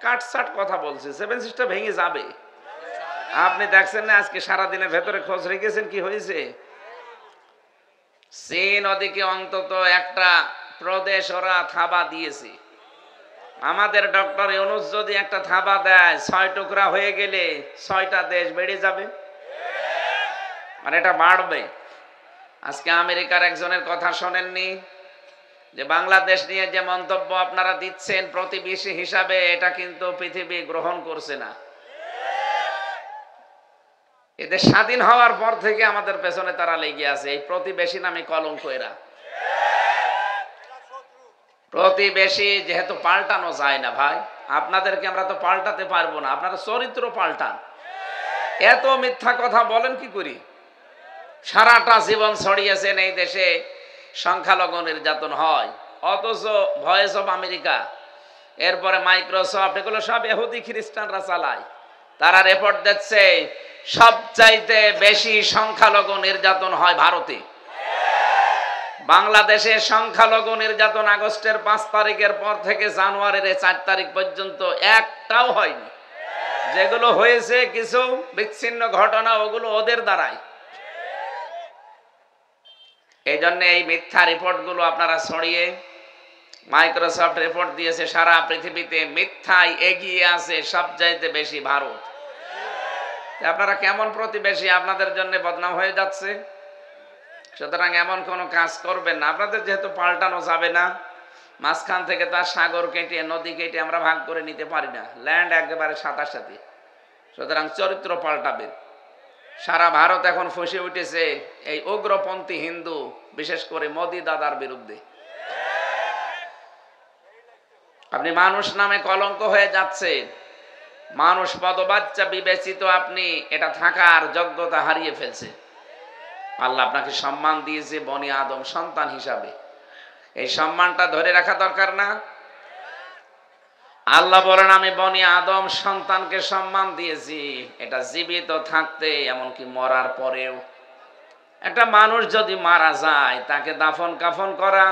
কাটসাট কথা বলছে, seven sister ভেঙে যাবে। আপনি দেখছেন না আজকে সারাদিনের ভেতরে খোঁজ রেখেছেন কি হয়েছে? চীন ওদিকে অন্তত একটা প্রদেশ ওরা থাবা দিয়েছে। আমাদের ডক্টর ইউনূস যদি একটা থাবা দেয়, 6 টুকরা হয়ে গেলে 6টা দেশ বেড়ে যাবে, মানে এটা বাড়বে। আজকে আমেরিকার একজনের কথা শোনেননি যে বাংলাদেশ নিয়ে যে মন্তব্য আপনারা দিচ্ছেন প্রতিবেশী হিসাবে, এটা কিন্তু পৃথিবী গ্রহণ করছে না। এদের স্বাধীন হওয়ার পর থেকে আমাদের পেছনে তারা লেগে আছে, এই প্রতিবেশী নামে কলঙ্ক। এরা প্রতিবেশী যেহেতু পাল্টানো যায় না ভাই, আপনাদেরকে আমরা তো পাল্টাতে পারবো না, আপনারা চরিত্র পাল্টান। এত মিথ্যা কথা বলেন কি করি? সারাটা জীবন ছড়িয়েছেন এই দেশে সংখ্যালঘু নির্যাতন হয়, অথচ ভয়েস অফ আমেরিকা, এরপরে মাইক্রোসফট, এগুলো সব ইহুদি খ্রিস্টানরা চালায়। তারা রিপোর্ট দিচ্ছে সবচাইতে বেশি সংখ্যালঘু নির্যাতন হয় ভারতে। বাংলাদেশে সংখ্যালঘু নির্যাতন আগস্টের 5 তারিখের পর থেকে জানুয়ারির 4 তারিখ পর্যন্ত একটাও হয়নি। যেগুলো হয়েছে কিছু বিচ্ছিন্ন ঘটনা, ওগুলো ওদের দ্বারাই। এই জন্য এই মিথ্যা রিপোর্টগুলো আপনারা ছড়িয়ে, মাইক্রোসফট রিপোর্ট দিয়েছে সারা পৃথিবীতে মিথ্যায় এগিয়ে আছে সবচাইতে বেশি ভারত। আপনারা কেমন প্রতিবেশী, আপনাদের জন্য বদনাম হয়ে যাচ্ছে। সুতরাং এমন কোনো কাজ করবেন না। আপনাদের যেহেতু পাল্টানো যাবে না, মাঝখান থেকে তার সাগর কেটে নদী কেটে আমরা ভাগ করে নিতে পারি না, ল্যান্ড একেবারে সাথে। সুতরাং চরিত্র পাল্টাবে। সারা ভারত এখন ফসে উঠেছে এই উগ্রপন্থী হিন্দু, বিশেষ করে মোদি দাদার বিরুদ্ধে। আপনি মানুষ নামে কলঙ্ক হয়ে যাচ্ছে, মানুষ পদবাচ্চা বিবেচিত, আপনি এটা থাকার যোগ্যতা হারিয়ে ফেলছে। আল্লাহ আপনাকে সম্মান দিয়েছে বনি আদম সন্তান হিসাবে, এই সম্মানটা ধরে রাখা দরকার না? আল্লাহ বলেন আমি বনি আদম সন্তানকে সম্মান দিয়েছি, এটা জীবিত থাকতে এমনকি মরার পরেও। একটা মানুষ যদি মারা যায়, তাকে দাফন কাফন করা,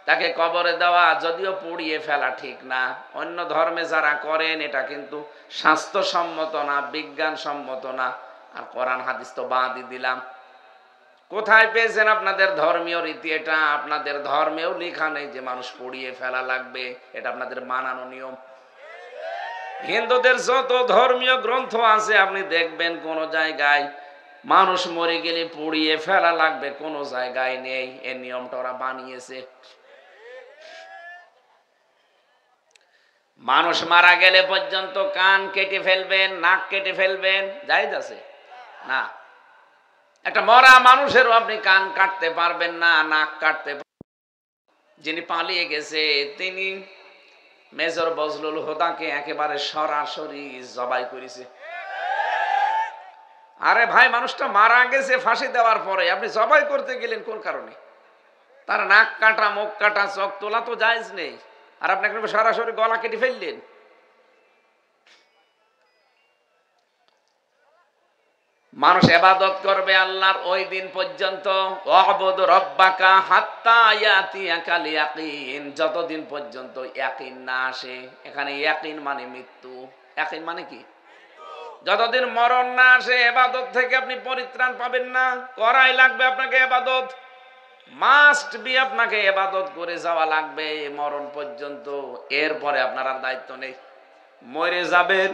তাকে কবরে দেওয়া, যদিও পুড়িয়ে ফেলা ঠিক না, অন্য ধর্মে যারা করেন এটা কিন্তু স্বাস্থ্যসম্মত না, বিজ্ঞানসম্মত না। আর কোরআন হাদিস তো বাদই দিলাম। কোথায় পেয়েছেন আপনাদের ধর্মীয় রীতি? এটা আপনাদের ধর্মেও লেখা নেই যে মানুষ পুড়িয়ে ফেলা লাগবে, এটা আপনাদের মানানো নিয়ম। হিন্দুদের যত ধর্মীয় গ্রন্থ আছে আপনি দেখবেন কোন জায়গায় মানুষ মরে গেলে পুড়িয়ে ফেলা লাগবে, কোন জায়গায় নেই। এই নিয়মটা ওরা বানিয়েছে। মানুষ মারা গেলে পর্যন্ত কান কেটে ফেলবেন, নাক কেটে ফেলবেন, জায়েজ আছে না? একটা মরা মানুষেরও আপনি কান কাটতে পারবেন না, নাক কাটতে। যিনি পালিয়ে গেছে তিনি মেজর বজলুল হুদাকে একেবারে সরাসরি জবাই করেছে। আরে ভাই, মানুষটা মারা গেছে ফাঁসি দেওয়ার পরে, আপনি জবাই করতে গেলেন কোন কারণে? তার নাক কাটা, মুখ কাটা, চোখ তোলা তো জায়েজ নেই, আর আপনি সরাসরি গলা কেটে ফেললেন। মানুষ ইবাদত করবে আল্লাহর ওই দিন পর্যন্ত, ওয়াবুদ রাব্বাকা হাত্তা ইয়াতিয়াকাল ইয়াকিন, যতদিন পর্যন্ত ইয়াকিন না আসে। এখানে ইয়াকিন মানে মৃত্যু, ইয়াকিন মানে কি? যতদিন মরণ না আসে ইবাদত থেকে আপনি পরিত্রাণ পাবেন না। করাই লাগবে আপনাকে ইবাদত, মাস্ট বি, আপনাকে ইবাদত করে যাওয়া লাগবে মরণ পর্যন্ত। এরপরে আপনার আর দায়িত্ব নেই, মরে যাবেন,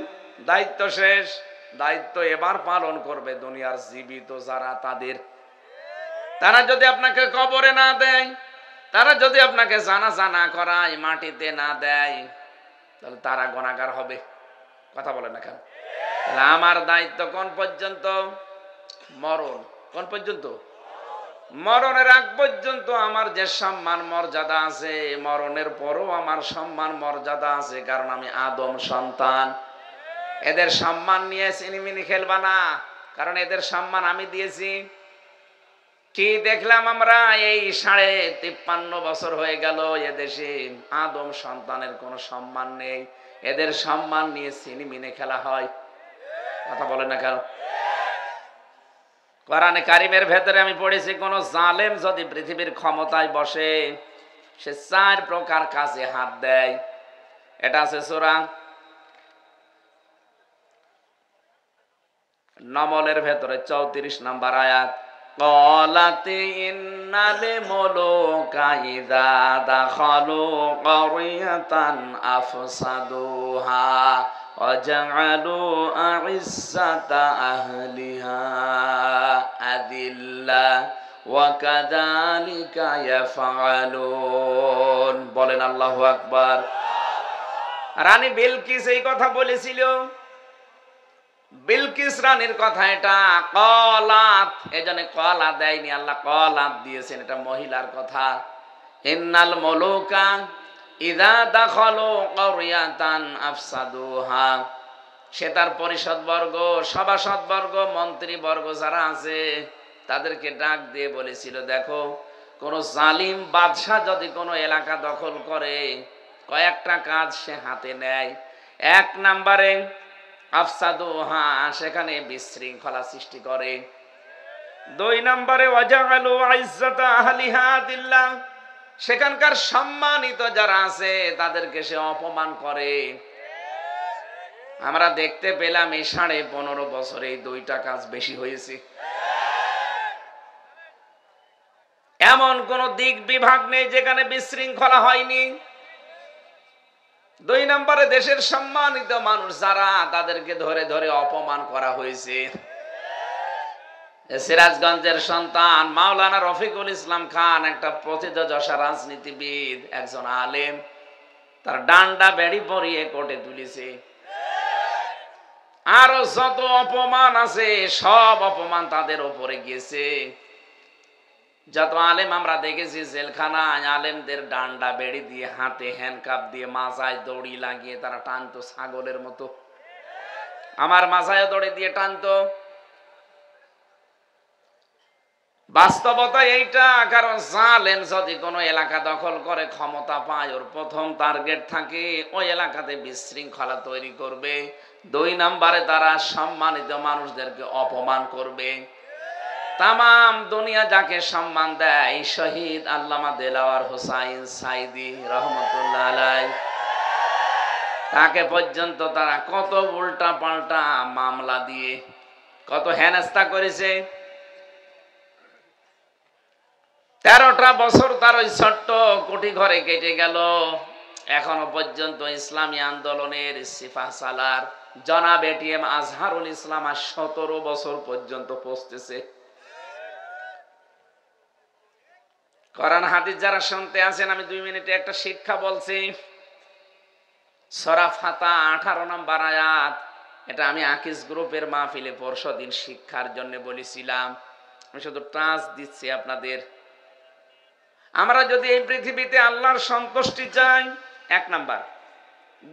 দায়িত্ব শেষ। দায়িত্ব এবার পালন করবে দুনিয়ার জীবিত যারা, তারা যদি আপনাকে কবরে না দেয়, তারা যদি আপনাকে জানাজা না করায়, মাটিতে না দেয়, তাহলে তারা গুনাহগার হবে। কথা বলে না কেন? আমার দায়িত্ব কোন পর্যন্ত? মরণ। কোন পর্যন্ত? মরণের আগ পর্যন্ত আমার যে সম্মান মর্যাদা আছে, মরণের পরও আমার সম্মান মর্যাদা আছে, কারণ আমি আদম সন্তান। এদের সম্মান নিয়ে সিনিমিনি খেলবা না, কারণ এদের সম্মান আমি দিয়েছি। কি দেখলাম আমরা এই 53.5 বছর হয়ে গেল, এদেশে আদম সন্তানের কোনো সম্মান নেই। এদের সম্মান নিয়ে সিনিমিনি খেলা হয়। কথা বলে না কেন? কোরআনে কারিমের ভেতরে আমি পড়েছি, কোন জালেম যদি পৃথিবীর ক্ষমতায় বসে, সে 4 প্রকার কাজে হাত দেয়। এটা আছে সূরা নমলের ভেতরে 34 নম্বর আয়াত, ক্বালাতি ইন্নাল মুলুকা ইযা দাখালু ক্বরিয়াতান আফসাদুহা ওয়া জাআলু আ'iজ্জাতা আহলিহা আদিল্লা ওয়া কাযালিকা ইয়াফআলুন। বলেন আল্লাহু আকবার। রানী বিলকিস এই কথা বলেছিল। বিলকিস রানীর কথা এটা। কলাত, এজন্য কলা দেয়নি, আল্লাহ কলাত দিয়েছেন, এটা মহিলার কথা। ইন্নাল মুলুকা ইযা দাখালু ক্বরিয়াতান আফসাদুহা, সে তার পরিষদবর্গ, সভাসদবর্গ, মন্ত্রীবর্গ যারা আছে তাদেরকে ডাক দিয়ে বলেছিল, দেখো কোন জালিম বাদশা যদি কোনো এলাকা দখল করে কয়েকটা কাজ সে হাতে নেয়। এক নম্বরে আফসাদুহা, সেখানে বিশৃঙ্খলা সৃষ্টি করে। 2 নম্বরে ওয়াজাআলু আ'iজ্জাতা আহলিহা আদিল্লা, সেখানকার সম্মানিত যারা আছে তাদেরকে সে অপমান করে। আমরা দেখতে পেলাম এই 15.5 বছরে এই 2টা কাজ বেশি হয়েছে। এমন কোন দিক বিভাগ নেই যেখানে বিশৃঙ্খলা হয়নি। 2 নম্বরে দেশের সম্মানিত মানুষ যারা তাদেরকে ধরে ধরে অপমান করা হয়েছে। সিরাজগঞ্জের সন্তান মাওলানা রফিকুল ইসলাম খান, একটা প্রথিতযশা রাজনীতিবিদ, একজন আলেম, তার ডান্ডা বেড়ি পরিয়ে কোর্টে তুলেছে। আরো যত অপমান আছে সব অপমান তাদের উপরে গিয়েছে। যত আলেম আমরা দেখেছি জেলখানায়, আলেমদের ডান্ডা বেড়ি দিয়ে, হাতে হ্যান্ডকাপ দিয়ে, মাজায় দড়ি লাগিয়ে তারা টানতো ছাগলের মতো। আমার মাজায় দড়ি দিয়ে টানতো। বাস্তবতা এইটা, কারণ জালেম যদি কোনো এলাকা দখল করে, ক্ষমতা পায়, ওর প্রথম টার্গেট থাকে ওই এলাকাতে বিশৃঙ্খলা তৈরি করবে। 2 নম্বরে তারা সম্মানিত মানুষদেরকে অপমান করবে। তামাম দুনিয়া যাকে সম্মান দেয়, শহীদ আল্লামা দেলাওয়ার হোসাইন সাইদি রহমতুল্লাহ আলাইহি, তাকে পর্যন্ত তারা কত উল্টা পাল্টা মামলা দিয়ে কত হেনস্থা করেছে। 13টা বছর তার ওই ছোট্ট কুটি ঘরে কেটে গেল। এখনো পর্যন্ত ইসলামী আন্দোলনের সিফা সালার জনাব এটিএম আজহারুল ইসলাম আর 17 বছর পর্যন্ত পৌঁছতেছে। কোরআন হাদিস যারা শুনতে আছেন, আমি 2 মিনিটে একটা শিক্ষা বলছি। সূরা ফাতা 18 নম্বর আয়াত, এটা আমি আকিস গ্রুপের মাহফিলে পরশুদিন শিক্ষার জন্য বলেছিলাম। আমি শুধু টাচ দিচ্ছি আপনাদের। আমরা যদি এই পৃথিবীতে আল্লাহর সন্তুষ্টি চাই, 1 নাম্বার।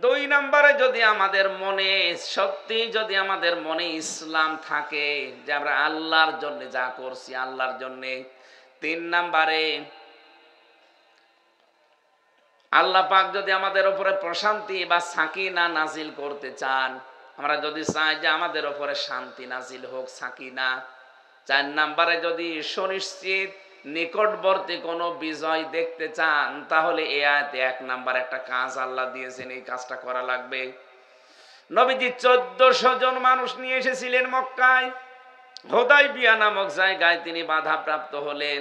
2 নম্বরে যদি আমাদের মনে সত্যি, যদি আমাদের মনে ইসলাম থাকে যে আমরা আল্লাহর জন্য যা করছি আল্লাহর জন্য। 3 নম্বরে আল্লাহ পাক যদি আমাদের উপরে প্রশান্তি বা সাকিনা নাজিল করতে চান, আমরা যদি চাই যে আমাদের উপরে শান্তি নাজিল হোক, সাকিনা। 4 নম্বরে যদি সুনিশ্চিত নিকটবর্তী কোনো বিজয় দেখতে চান, তাহলে এই আয়াতে 1 নাম্বার একটা কাজ আল্লাহ দিয়েছেন, এই কাজটা করা লাগবে। নবীজি 1400 জন মানুষ নিয়ে এসেছিলেন মক্কায়। হুদাইবিয়া নামক জায়গায় তিনি বাধাপ্রাপ্ত হলেন।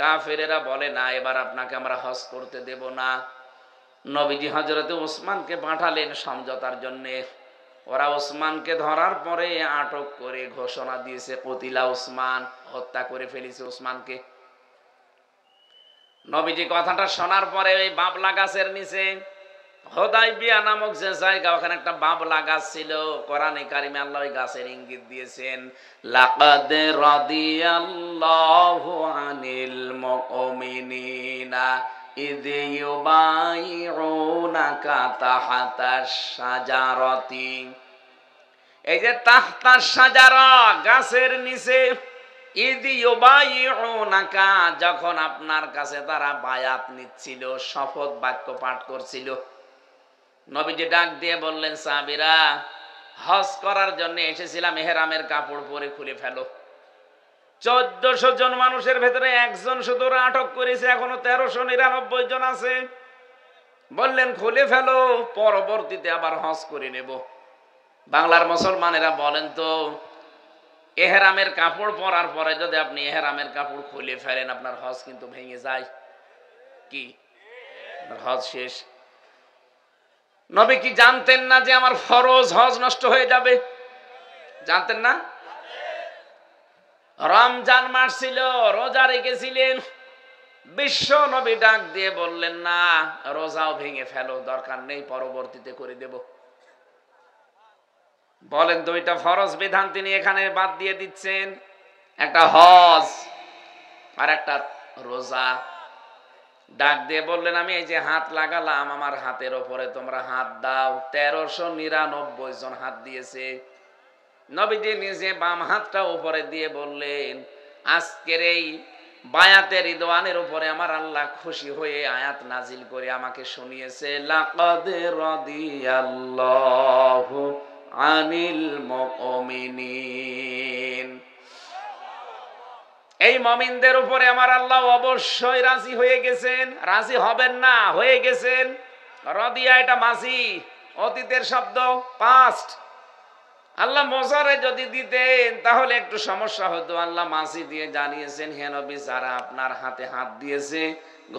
কাফেরেরা বলে, না এবার আপনাকে আমরা হজ করতে দেব না। নবীজি হযরতে ওসমানকে পাঠালেন সমঝোতার জন্য। ওরা ওসমানকে ধরার পরে আটক করে ঘোষণা দিয়েছে কতিলা ওসমান, হত্যা করে ফেলেছে ওসমানকে। নবীজি কথাটা শোনার পরে ওই বাবলা গাছের নিচে, হুদাইবিয়া নামক যে জায়গা, ওখানে একটা বাবলা গাছ ছিল। কোরআনে কারিমে আল্লাহ ওই গাছের ইঙ্গিত দিয়েছেন, লাকাদ রাদিয়াল্লাহু আনিল মুমিনিনা ইয ইউবাইউনাকা তাহতাশ শাজারাতি। এই যে তাহতাশ শাজারা, গাছের নিচে, ইয ইউবাইউনাকা, যখন আপনার কাছে তারা বায়াত নিচ্ছিল, শপথ বাক্য পাঠ করছিল, নবীজি ডাক দিয়ে বললেন, সাহাবীরা হজ করার জন্য এসেছিলাম, ইহরামের কাপড় পরে খুলে ফেলো। 1400 জন মানুষের ভেতরে একজন শুধু আটক করেছে, এখনো 1399 জন আছে। বললেন খুলে ফেলো, পরবর্তীতে আবার হজ করে নেব। বাংলার মুসলমানেরা বলেন তো, এহরামের কাপড় পরার পরে যদি আপনি এহরামের কাপড় খুলে ফেলেন আপনার হজ কিন্তু ভেঙে যায়। কি? হজ শেষ। নবী কি জানতেন না যে আমার ফরজ হজ নষ্ট হয়ে যাবে? জানতেন না? রমজান মাস ছিল, রোজা রেখেছিলেন। বিশ্ব নবী ডাক দিয়ে বললেন না, রোজাও ভেঙে ফেলো, দরকার নেই, পরবর্তীতে করে দেব। বলেন, দুইটা ফরজ বিধান তিনি এখানে বাদ দিয়ে দিচ্ছেন, একটা হজ আর একটা রোজা। ডাক দিয়ে বললেন, আমি এই যে হাত লাগালাম, আমার হাতের ওপরে তোমরা হাত দাও। 1399 জন হাত দিয়েছে। নবীজি নিজে বাম হাতটা উপরে দিয়ে বললেন, আজকের এই বায়াতের রিদওয়ানের উপরে আমার আল্লাহ খুশি হয়ে আয়াত নাজিল করে আমাকে শুনিয়েছে, লাকাদ রাদিয়াল্লাহু আনিল মুমিনিন। এই মুমিনদের উপরে আমার আল্লাহ অবশ্যই রাজি হয়ে গেছেন। রাজি হবেন না, হয়ে গেছেন। রাদিয়া এটা মাজি, অতীতের শব্দ, পাস্ট। আল্লাহ মোজারে যদি দিতেন তাহলে একটু সমস্যা হতো। আল্লাহ মাসি দিয়ে জানিয়েছেন, হে নবী, যারা আপনার হাতে হাত দিয়েছে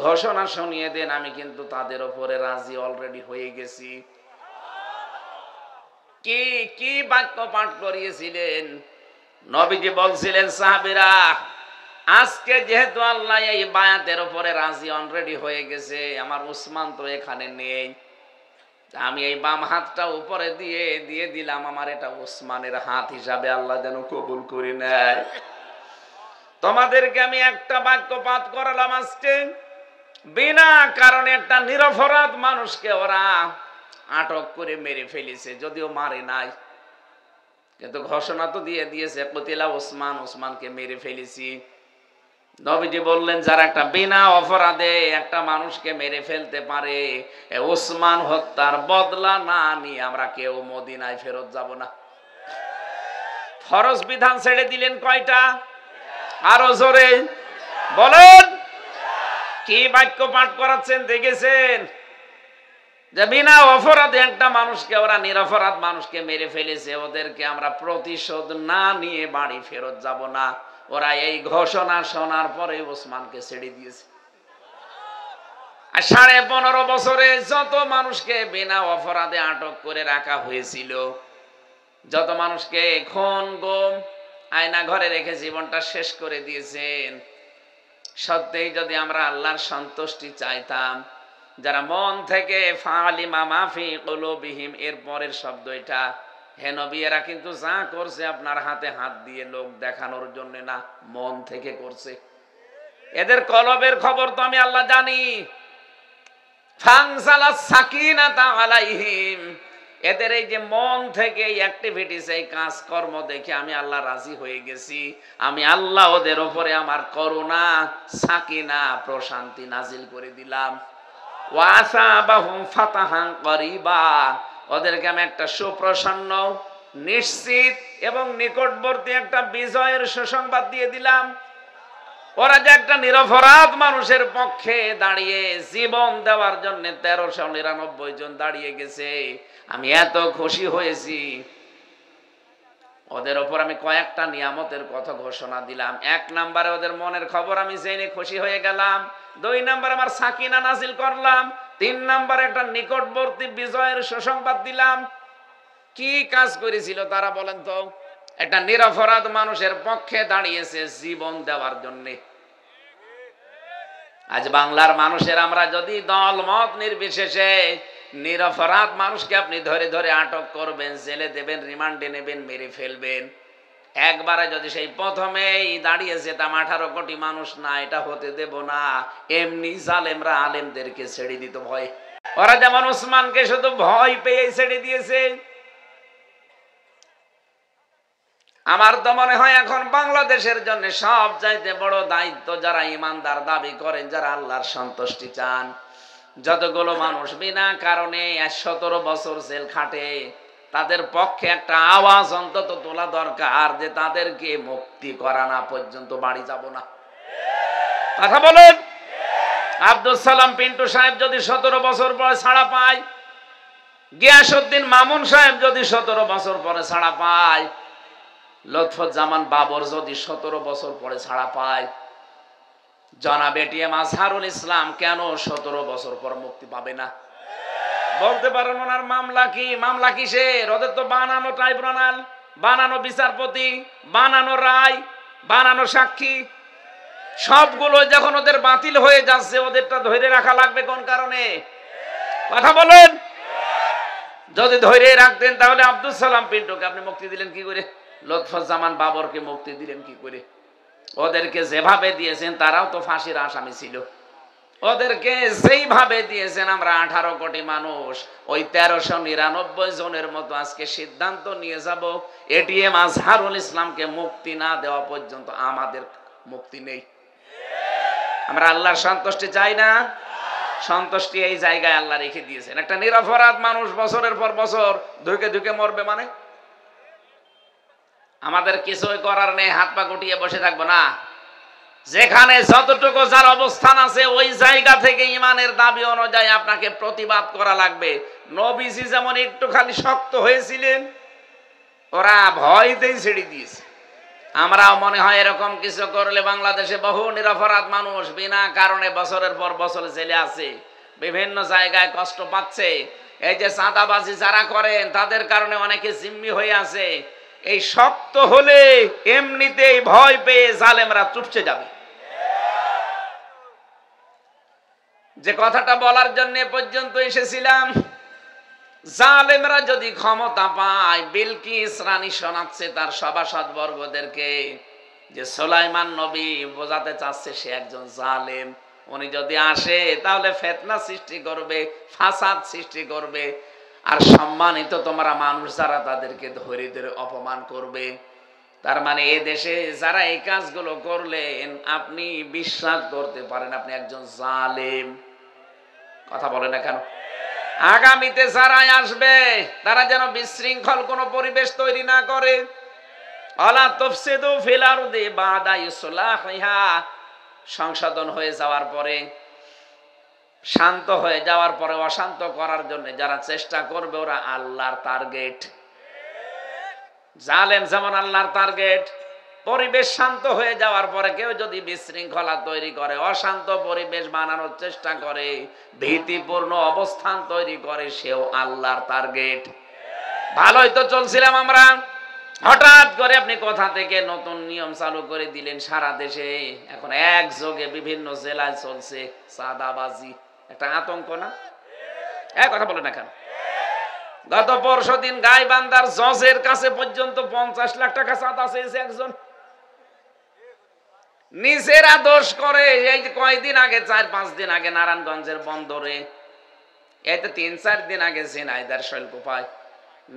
ঘোষণা শুনিয়ে দেন, আমি কিন্তু তাদের উপরে রাজি অলরেডি হয়ে গেছি। কি কি বাক্য পাঠ করিয়েছিলেন? নবীজি বলছিলেন, সাহাবীরা, আজকে যেহেতু আল্লাহ এই বায়াতের উপরে রাজি অলরেডি হয়ে গেছে, আমার উসমান তো এখানে নেই, আমি এই বাম হাতটা উপরে দিয়ে দিলাম, আমার এটা উসমানের হাত হিসাবে আল্লাহ যেন কবুল করে নেয়। তোমাদেরকে আমি একটা বাক্য পাঠ করালাম আজকে, বিনা কারণে একটা নিরপরাধ মানুষকে ওরা আটক করে মেরে ফেলেছে, যদিও মারে নাই, কিন্তু ঘোষণা তো দিয়ে দিয়েছে, কতিলা উসমান, উসমানকে মেরে ফেলেছি। নবীজি বললেন, যারা একটা বিনা অপরাধে একটা মানুষকে মেরে ফেলতে পারে, উসমান হত্যার বদলা না নিয়ে আমরা কেউ মদিনায় ফেরত যাব না। ফরজ বিধান ছেড়ে দিলেন কয়টা? আরো জোরে বলেন। কি বাক্য পাঠ করাচ্ছেন দেখেছেন? যে বিনা অপরাধে একটা মানুষকে ওরা নিরপরাধ মানুষকে মেরে ফেলেছে, ওদেরকে আমরা প্রতিশোধ না নিয়ে বাড়ি ফেরত যাব না। ওরা এই ঘোষণা শোনার পরে ওসমানকে ছেড়ে দিয়েছে। আর 15.5 বছরে যত মানুষকে বিনা অপরাধে আটক করে রাখা হয়েছিল, যত মানুষকে খুন গুম আয়না ঘরে রেখে জীবনটা শেষ করে দিয়েছেন, সত্যিই যদি আমরা আল্লাহর সন্তুষ্টি চাইতাম, যারা মন থেকে ফালিমা মাফি কুলুবিহিম, এর পরের শব্দ এটা, হে নবী, এরা কিন্তু যা করছে আপনার হাতে হাত দিয়ে লোক দেখানোর জন্য না, মন থেকে করছে। এদের কলবের খবর তো আমি আল্লাহ জানি। ফানজালাস সাকিনাতা আলাইহিম, এদের এই যে মন থেকে এই অ্যাক্টিভিটিস, এই কাজকর্ম দেখে আমি আল্লাহ রাজি হয়ে গেছি। আমি আল্লাহ ওদের উপরে আমার করুণা, সাকিনা, প্রশান্তি নাজিল করে দিলাম। ওয়াসাবাহুম ফাতাহান করিবা, ওদেরকে আমি একটা সুপ্রসন্ন, নিশ্চিত এবং নিকটবর্তী একটা বিজয়ের সুসংবাদ দিয়ে দিলাম। ওরা যে একটা নিরপরাধ মানুষের পক্ষে দাঁড়িয়ে জীবন দেওয়ার জন্য 1399 জন দাঁড়িয়ে গেছে, আমি এত খুশি হয়েছি। ওদের ওপর আমি কয়েকটা নিয়ামতের কথা ঘোষণা দিলাম। 1 নম্বরে ওদের মনের খবর আমি জেনে খুশি হয়ে গেলাম। 2 নম্বরে আমার সাকিনা নাজিল করলাম। 3 নম্বরে একটা নিকটবর্তী বিজয়ের সুসংবাদ দিলাম। কি কাজ করেছিল তারা বলেন তো? একটা নিরপরাধ মানুষের পক্ষে দাঁড়িয়েছে জীবন দেওয়ার জন্য। আজ বাংলার মানুষের আমরা যদি দল মত নির্বিশেষে নিরপরাধ মানুষকে আপনি ধরে ধরে আটক করবেন, জেলে দেবেন, রিমান্ডে নেবেন, মেরে ফেলবেন, একবারে যদি সেই প্রথমেই দাঁড়িয়ে যেতাম 18 কোটি মানুষ, না, এটা হতে দেব না। এমনি জালেমরা আলেমদেরকে ছেড়ে দিত ভয়। ওরা যেমন উসমানকে শুধু ভয় পেয়ে ছেড়ে দিয়েছে, আমার তো মনে হয় এখন বাংলাদেশের জন্য সব চাইতে বড় দায়িত্ব, যারা ইমানদার দাবি করেন, যারা আল্লাহর সন্তুষ্টি চান, যতগুলো মানুষ বিনা কারণে 17 বছর জেল খাটে, তাদের পক্ষে একটা আওয়াজ অন্তত তোলা দরকার যে তাদেরকে মুক্তি করা না পর্যন্ত বাড়ি যাব না। কথা বলেন। আব্দুল সালাম পিন্টু সাহেব যদি 17 বছর পরে ছাড়া পায়, গিয়াসউদ্দিন মামুন সাহেব যদি 17 বছর পরে ছাড়া পায়, লুৎফুজ্জামান বাবর যদি 17 বছর পরে ছাড়া পায়, জনাব এটিএম আজহারুল ইসলাম কেন 17 বছর পর মুক্তি পাবে না? বলতে পারেন ওনার মামলা কি? মামলা কিসের? ওদের তো বানানো ট্রাইব্যুনাল, বানানো বিচারপতি, বানানো রায়, বানানো সাক্ষী, সবগুলো যখন ওদের বাতিল হয়ে যাচ্ছে, ওদেরটা ধরে রাখা লাগবে কোন কারণে? কথা বলেন। যদি ধরে রাখতেন তাহলে আব্দুল সালাম পিন্টুকে আপনি মুক্তি দিলেন কি করে? লুৎফুজ্জামান বাবরকে মুক্তি দিলেন কি করে? ওদেরকে যেভাবে দিয়েছেন তারাও তো ফাঁসির আসামি ছিল। ওদেরকে যেইভাবে দিয়েছেন আমরা 18 কোটি মানুষ ওই 1399 জনের মতো আজকে সিদ্ধান্ত নিয়ে যাব এটিএম আজহারুল ইসলামকে মুক্তি না দেওয়া পর্যন্ত আমাদের মুক্তি নেই। আমরা আল্লাহর সন্তুষ্টি চাই না? সন্তুষ্টি এই জায়গায় আল্লাহ রেখে দিয়েছেন। একটা নিরপরাধ মানুষ বছরের পর বছর ধুকে ধুকে মরবে মানে? আমাদের কিছুই করার নেই, হাত পা গুটিয়ে বসে থাকবো না। যেখানে যতটুকু যার অবস্থান আছে ওই জায়গা থেকে ইমানের দাবি অনুযায়ী আপনাকে প্রতিবাদ করা লাগবে। নবীজি যেমন একটু খালি শক্ত হয়েছিলেন, ওরা ভয়তেই ছেড়ে দিয়েছে। আমরাও মনে হয় এরকম কিছু করলে বাংলাদেশে বহু নিরপরাধ মানুষ বিনা কারণে বছরের পর বছর জেলে আছে, বিভিন্ন জায়গায় কষ্ট পাচ্ছে। এই যে চাঁদাবাজি যারা করেন তাদের কারণে অনেকে জিম্মি হয়ে আছে। এই শক্ত হলে এমনিতেই ভয় পেয়ে জালেমরা চুপসে যাবে। যে কথাটা বলার জন্য পর্যন্ত এসেছিলাম, জালেমরা যদি ক্ষমতা পায়, বিলকিস রানী শোনাচ্ছে তার সভাসদ বর্গদেরকে যে সুলাইমান নবী বোঝাতে চাচ্ছে সে একজন জালেম। উনি যদি আসে তাহলে ফিতনা সৃষ্টি করবে, ফাসাদ সৃষ্টি করবে, আর সম্মানিত তোমরা মানুষ যারা তাদেরকে ধরে ধরে অপমান করবে। তার মানে এ দেশে যারা এই কাজগুলো করলেন আপনি বিশ্বাস করতে পারেন আপনি একজন জালেম। কথা বলে না কেন? আগামীতে যারাই আসবে তারা যেন বিশৃঙ্খল কোনো পরিবেশ তৈরি না করে। আলা তুফসিদু ফিল আরদি বাদা ইসলাহিহা, সংশোধন হয়ে যাওয়ার পরে, শান্ত হয়ে যাওয়ার পরে অশান্ত করার জন্য যারা চেষ্টা করবে ওরা আল্লাহর টার্গেট। জালেম যেমন আল্লাহর টার্গেট। পরিবেশ শান্ত হয়ে যাওয়ার পরে কেউ যদি বিশৃঙ্খলা তৈরি করে, অশান্ত পরিবেশ বানানোর চেষ্টা করে, ভীতিপূর্ণ অবস্থান তৈরি করে, সেও আল্লাহর টার্গেট। ভালোই তো চলছিলাম আমরা, হঠাৎ করে আপনি কোথা থেকে নতুন নিয়ম চালু করে দিলেন সারা দেশে। এখন একযোগে বিভিন্ন জেলায় চলছে চাঁদাবাজি। একটা আতঙ্ক না? কথা বলে না কেন? গত পরশুদিন গাইবান্ধার জজের কাছে পর্যন্ত 50 লাখ টাকা চাঁদা চেয়েছে একজন। নিজেরা দোষ করে। এই যে কয়দিন আগে, 4-5 দিন আগে নারায়ণগঞ্জের বন্দরে, এই তো 3-4 দিন আগে ঝিনাইদহের শৈলকুপায়,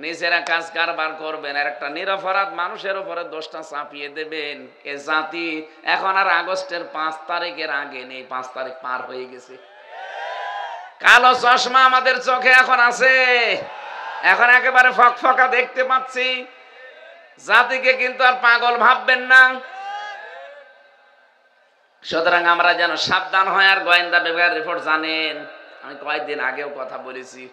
নিজেরা কাজ কারবার করবেন আর একটা নিরপরাধ মানুষের উপরে দোষটা চাপিয়ে দেবেন। এ জাতি এখন আর আগস্টের 5 তারিখের আগে নেই, 5 তারিখ পার হয়ে গেছে। কালো চশমা আমাদের চোখে এখন আছে, এখন একেবারে ফকফকা দেখতে পাচ্ছি। জাতিকে কিন্তু আর পাগল ভাববেন না। সুতরাং আমরা যেন সাবধান হয়। আর গোয়েন্দা বিভাগের রিপোর্ট জানেন, আমি কয়েকদিন আগেও কথা বলেছি,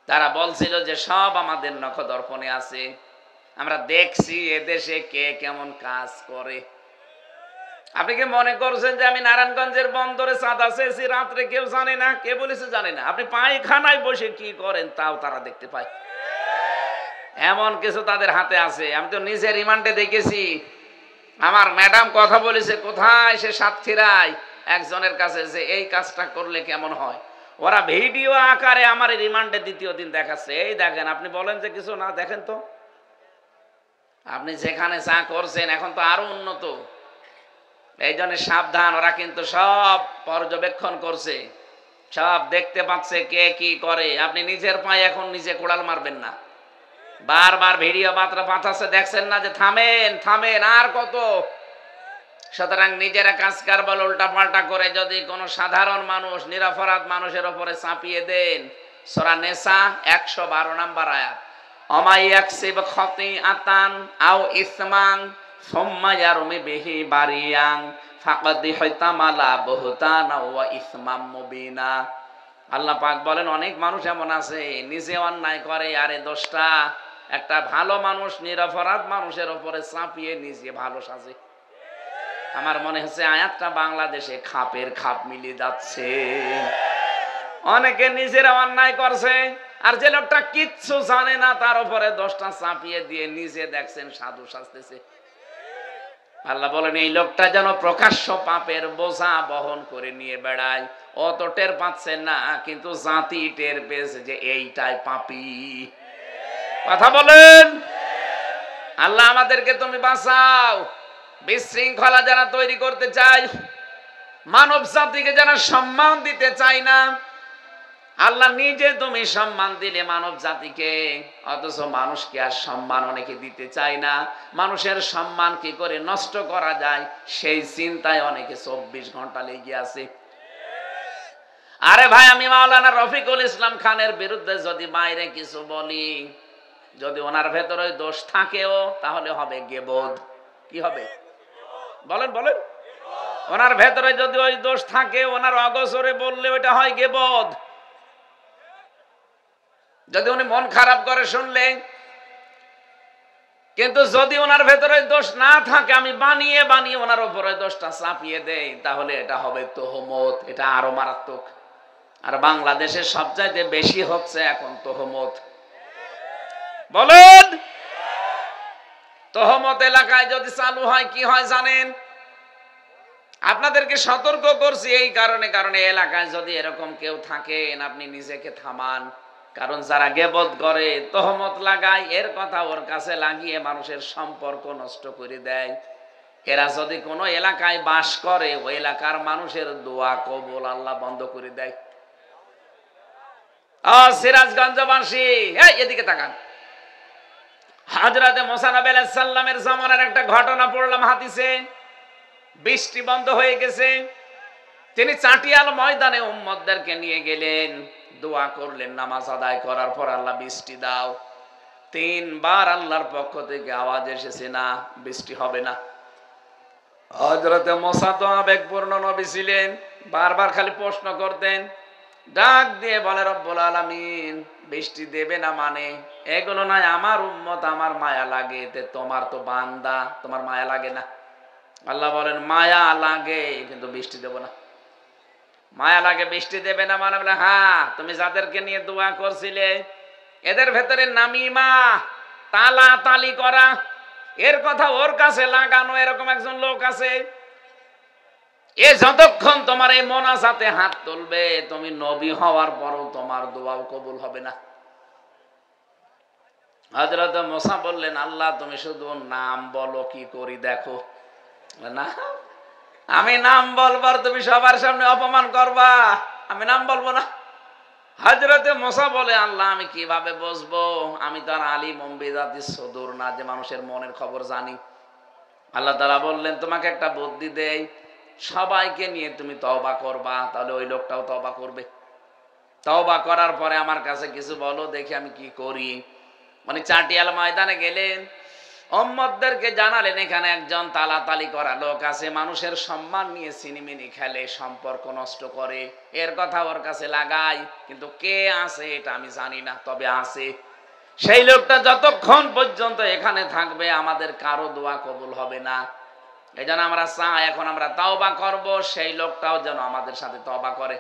তারা বলছিল যে সব আমাদের নখদর্পণে আছে, আমরা দেখছি এদেশে কে কেমন কাজ করে। আপনি কি মনে করছেন যে আমি নারায়ণগঞ্জের বন্দরে চাঁদা চেয়েছি রাত্রে কেউ জানে না? কে বলেছে জানে না? আপনি পায়খানায় বসে কি করেন তাও তারা দেখতে পায়। এমন কিছু তাদের হাতে আছে। আমি তো নিজে রিমান্ডে দেখেছি, আমার ম্যাডাম কথা বলেছে কোথায় সে সাতক্ষীরায় একজনের কাছে যে এই কাজটা করলে কেমন হয়। ওরা ভিডিও আকারে আমার রিমান্ডে দ্বিতীয় দিন দেখাচ্ছে, এই দেখেন। আপনি বলেন যে কিছু না, দেখেন তো আপনি যেখানে যা করছেন এখন তো আরো উন্নত। এই জন্য সাবধান, ওরা কিন্তু সব পর্যবেক্ষণ করছে, সব দেখতে পাচ্ছে কে কি করে। আপনি নিজের পায়ে এখন নিজে কোড়াল মারবেন না। বারবার ভিডিও বার্তা পাঠাচ্ছে, দেখছেন না যে থামেন থামেন আর কত। সুতরাং নিজেরা কাজ কারবার উল্টা পাল্টা করে যদি কোনো সাধারণ মানুষ নিরপরাধ মানুষের উপরে চাপিয়ে দেন, সূরা নিসা 112 নম্বর আয়াত, অমাইয়াকসিব খতিআতান আও ইসমান সুম্মা ইয়ারমি বিহি বারিয়ান ফাকাদ হাইতামালা বুহতানা ওয়া ইসমাম মুবিনা। আল্লাহ পাক বলেন অনেক মানুষ এমন আছে নিজে অন্যায় করে, আরে দোষটা একটা ভালো মানুষ নিরপরাধ মানুষের উপরে চাপিয়ে নিজে ভালো সাজে। আমার মনে হচ্ছে আয়াতটা বাংলাদেশে খাপের খাপ মিলিয়ে যাচ্ছে। অনেকে নিজেরা অন্যায় করছে, আর যে লোকটা কিচ্ছু জানে না তার উপরে দোষটা চাপিয়ে দিয়ে নিজে দেখছেন সাধু সাজতেছে। আল্লাহ বলেন এই লোকটা যেন প্রকাশ্য পাপের বোঝা বহন করে নিয়ে বেড়ায়। ও তো টের পাচ্ছে না, কিন্তু জাতি টের পেয়েছে যে এইটাই পাপী। কথা বলেন। আল্লাহ আমাদেরকে তুমি বাঁচাও। বিশৃঙ্খলা যারা তৈরি করতে চায়, মানব জাতিকে যারা সম্মান দিতে চায় না, আল্লাহ নিজে তুমি সম্মান দিলে মানব জাতিকে, অথচ মানুষকে আর সম্মান অনেকে দিতে চায় না। মানুষের সম্মান কি করে নষ্ট করা যায় সেই চিন্তায় অনেকে 24 ঘন্টা লেগে আছে। আরে ভাই, আমি মাওলানা রফিকুল ইসলাম খানের বিরুদ্ধে যদি বাইরে কিছু বলি, যদি ওনার ভেতরে দোষ থাকেও, তাহলে হবে গীবত। কি হবে বলেন বলেন? ওনার ভেতরে যদি ওই দোষ থাকে, ওনার অগোচরে বললে ওটা হয় গীবত। যদি উনি মন খারাপ করে শুনলে, কিন্তু যদি ওনার ভেতরে দোষ না থাকে, আমি বানিয়ে বানিয়ে ওনার উপরে দোষটা চাপিয়ে দেই, তাহলে এটা হবে তোহমত। এটা আরো মারাত্মক। আর বাংলাদেশে সবচাইতে বেশি হচ্ছে এখন তোহমত। বলেন, তোহমত এলাকায় যদি চালু হয় কি হয় জানেন? আপনাদেরকে সতর্ক করছি এই কারণে এলাকায় যদি এরকম কেউ থাকেন, আপনি নিজেকে থামান। কারণ যারা গীবত করে, তোহমত লাগায়, এর কথা ওর কাছে লাগিয়ে মানুষের সম্পর্ক নষ্ট করে দেয়। এরা যদি কোনো এলাকায় বাস করে, ওই এলাকার মানুষের দোয়া কবুল আল্লাহ বন্ধ করে দেয়। সিরাজগঞ্জবাসী, এদিকে তাকান। হযরতে মুসা নবী আলাইহিস সালামের জামানার একটা ঘটনা পড়লাম হাদিসে। বৃষ্টি বন্ধ হয়ে গেছে, তিনি চাটিয়াল ময়দানে উম্মতদেরকে নিয়ে গেলেন, দোয়া করলেন। নামাজ আদায় করার পর, আল্লাহ বৃষ্টি দাও। 3 বার আল্লাহর পক্ষ থেকে আওয়াজ এসেছে, না বৃষ্টি হবে না। হযরতে মুসা তো আবেগপূর্ণ নবী ছিলেন, বারবার খালি প্রশ্ন করতেন। ডাক দিয়ে বলে, রব্বুল আলামিন বৃষ্টি দেবে না মানে এগুলো নয়, আমার উম্মত, আমার মায়া লাগে। তোমার তো বান্দা, তোমার মায়া লাগে না? আল্লাহ বলেন, মায়া লাগে কিন্তু বৃষ্টি দেব না। মায়া লাগে বৃষ্টি দেবে না মানে? বলে হ্যাঁ, তুমি যাদেরকে নিয়ে দোয়া করছিলে, এদের ভেতরে নামিমা, তালা তালি করা, এর কথা ওর কাছে লাগানো এরকম একজন লোক আছে। এ যতক্ষণ তোমার এই মোনাজাতে হাত তুলবে, তুমি নবী হওয়ার পরও তোমার দোয়াও কবুল হবে না। হযরত মুসা বললেন, আল্লাহ তুমি শুধু নাম বলো, কি করি দেখো। না, আমি নাম বলবার তুমি সবার সামনে অপমান করবা, আমি নাম বলবো না। হযরতে মুসা বলে, আল্লাহ আমি কিভাবে বুঝবো? আমি তো আর আলিম বিযাতিস সুদূর না, যে মানুষের মনের খবর জানি। আল্লাহ তাআলা বললেন, তোমাকে একটা বুদ্ধি দেই, সবাইকে নিয়ে তুমি তওবা করবা, তাহলে ওই লোকটাও তওবা করবে। তওবা করার পরে আমার কাছে কিছু বলো, দেখি আমি কি করি। মানে চাটিয়াল ময়দানে গেলেন, উম্মতদেরকে জানালেন এখানে একজন তালাতালি করা লোক আছে, মানুষের সম্মান নিয়ে সিনেমিনি খেলে, সম্পর্ক নষ্ট করে, এর কথা ওর কাছে লাগাই, কিন্তু কে আছে এটা আমি জানি না, তবে আছে। সেই লোকটা যতক্ষণ পর্যন্ত এখানে থাকবে, আমাদের কারো দোয়া কবুল হবে না। এই জন্য আমরা চাই, এখন আমরা তাওবা করব, সেই লোকটাও যেন আমাদের সাথে তওবা করে।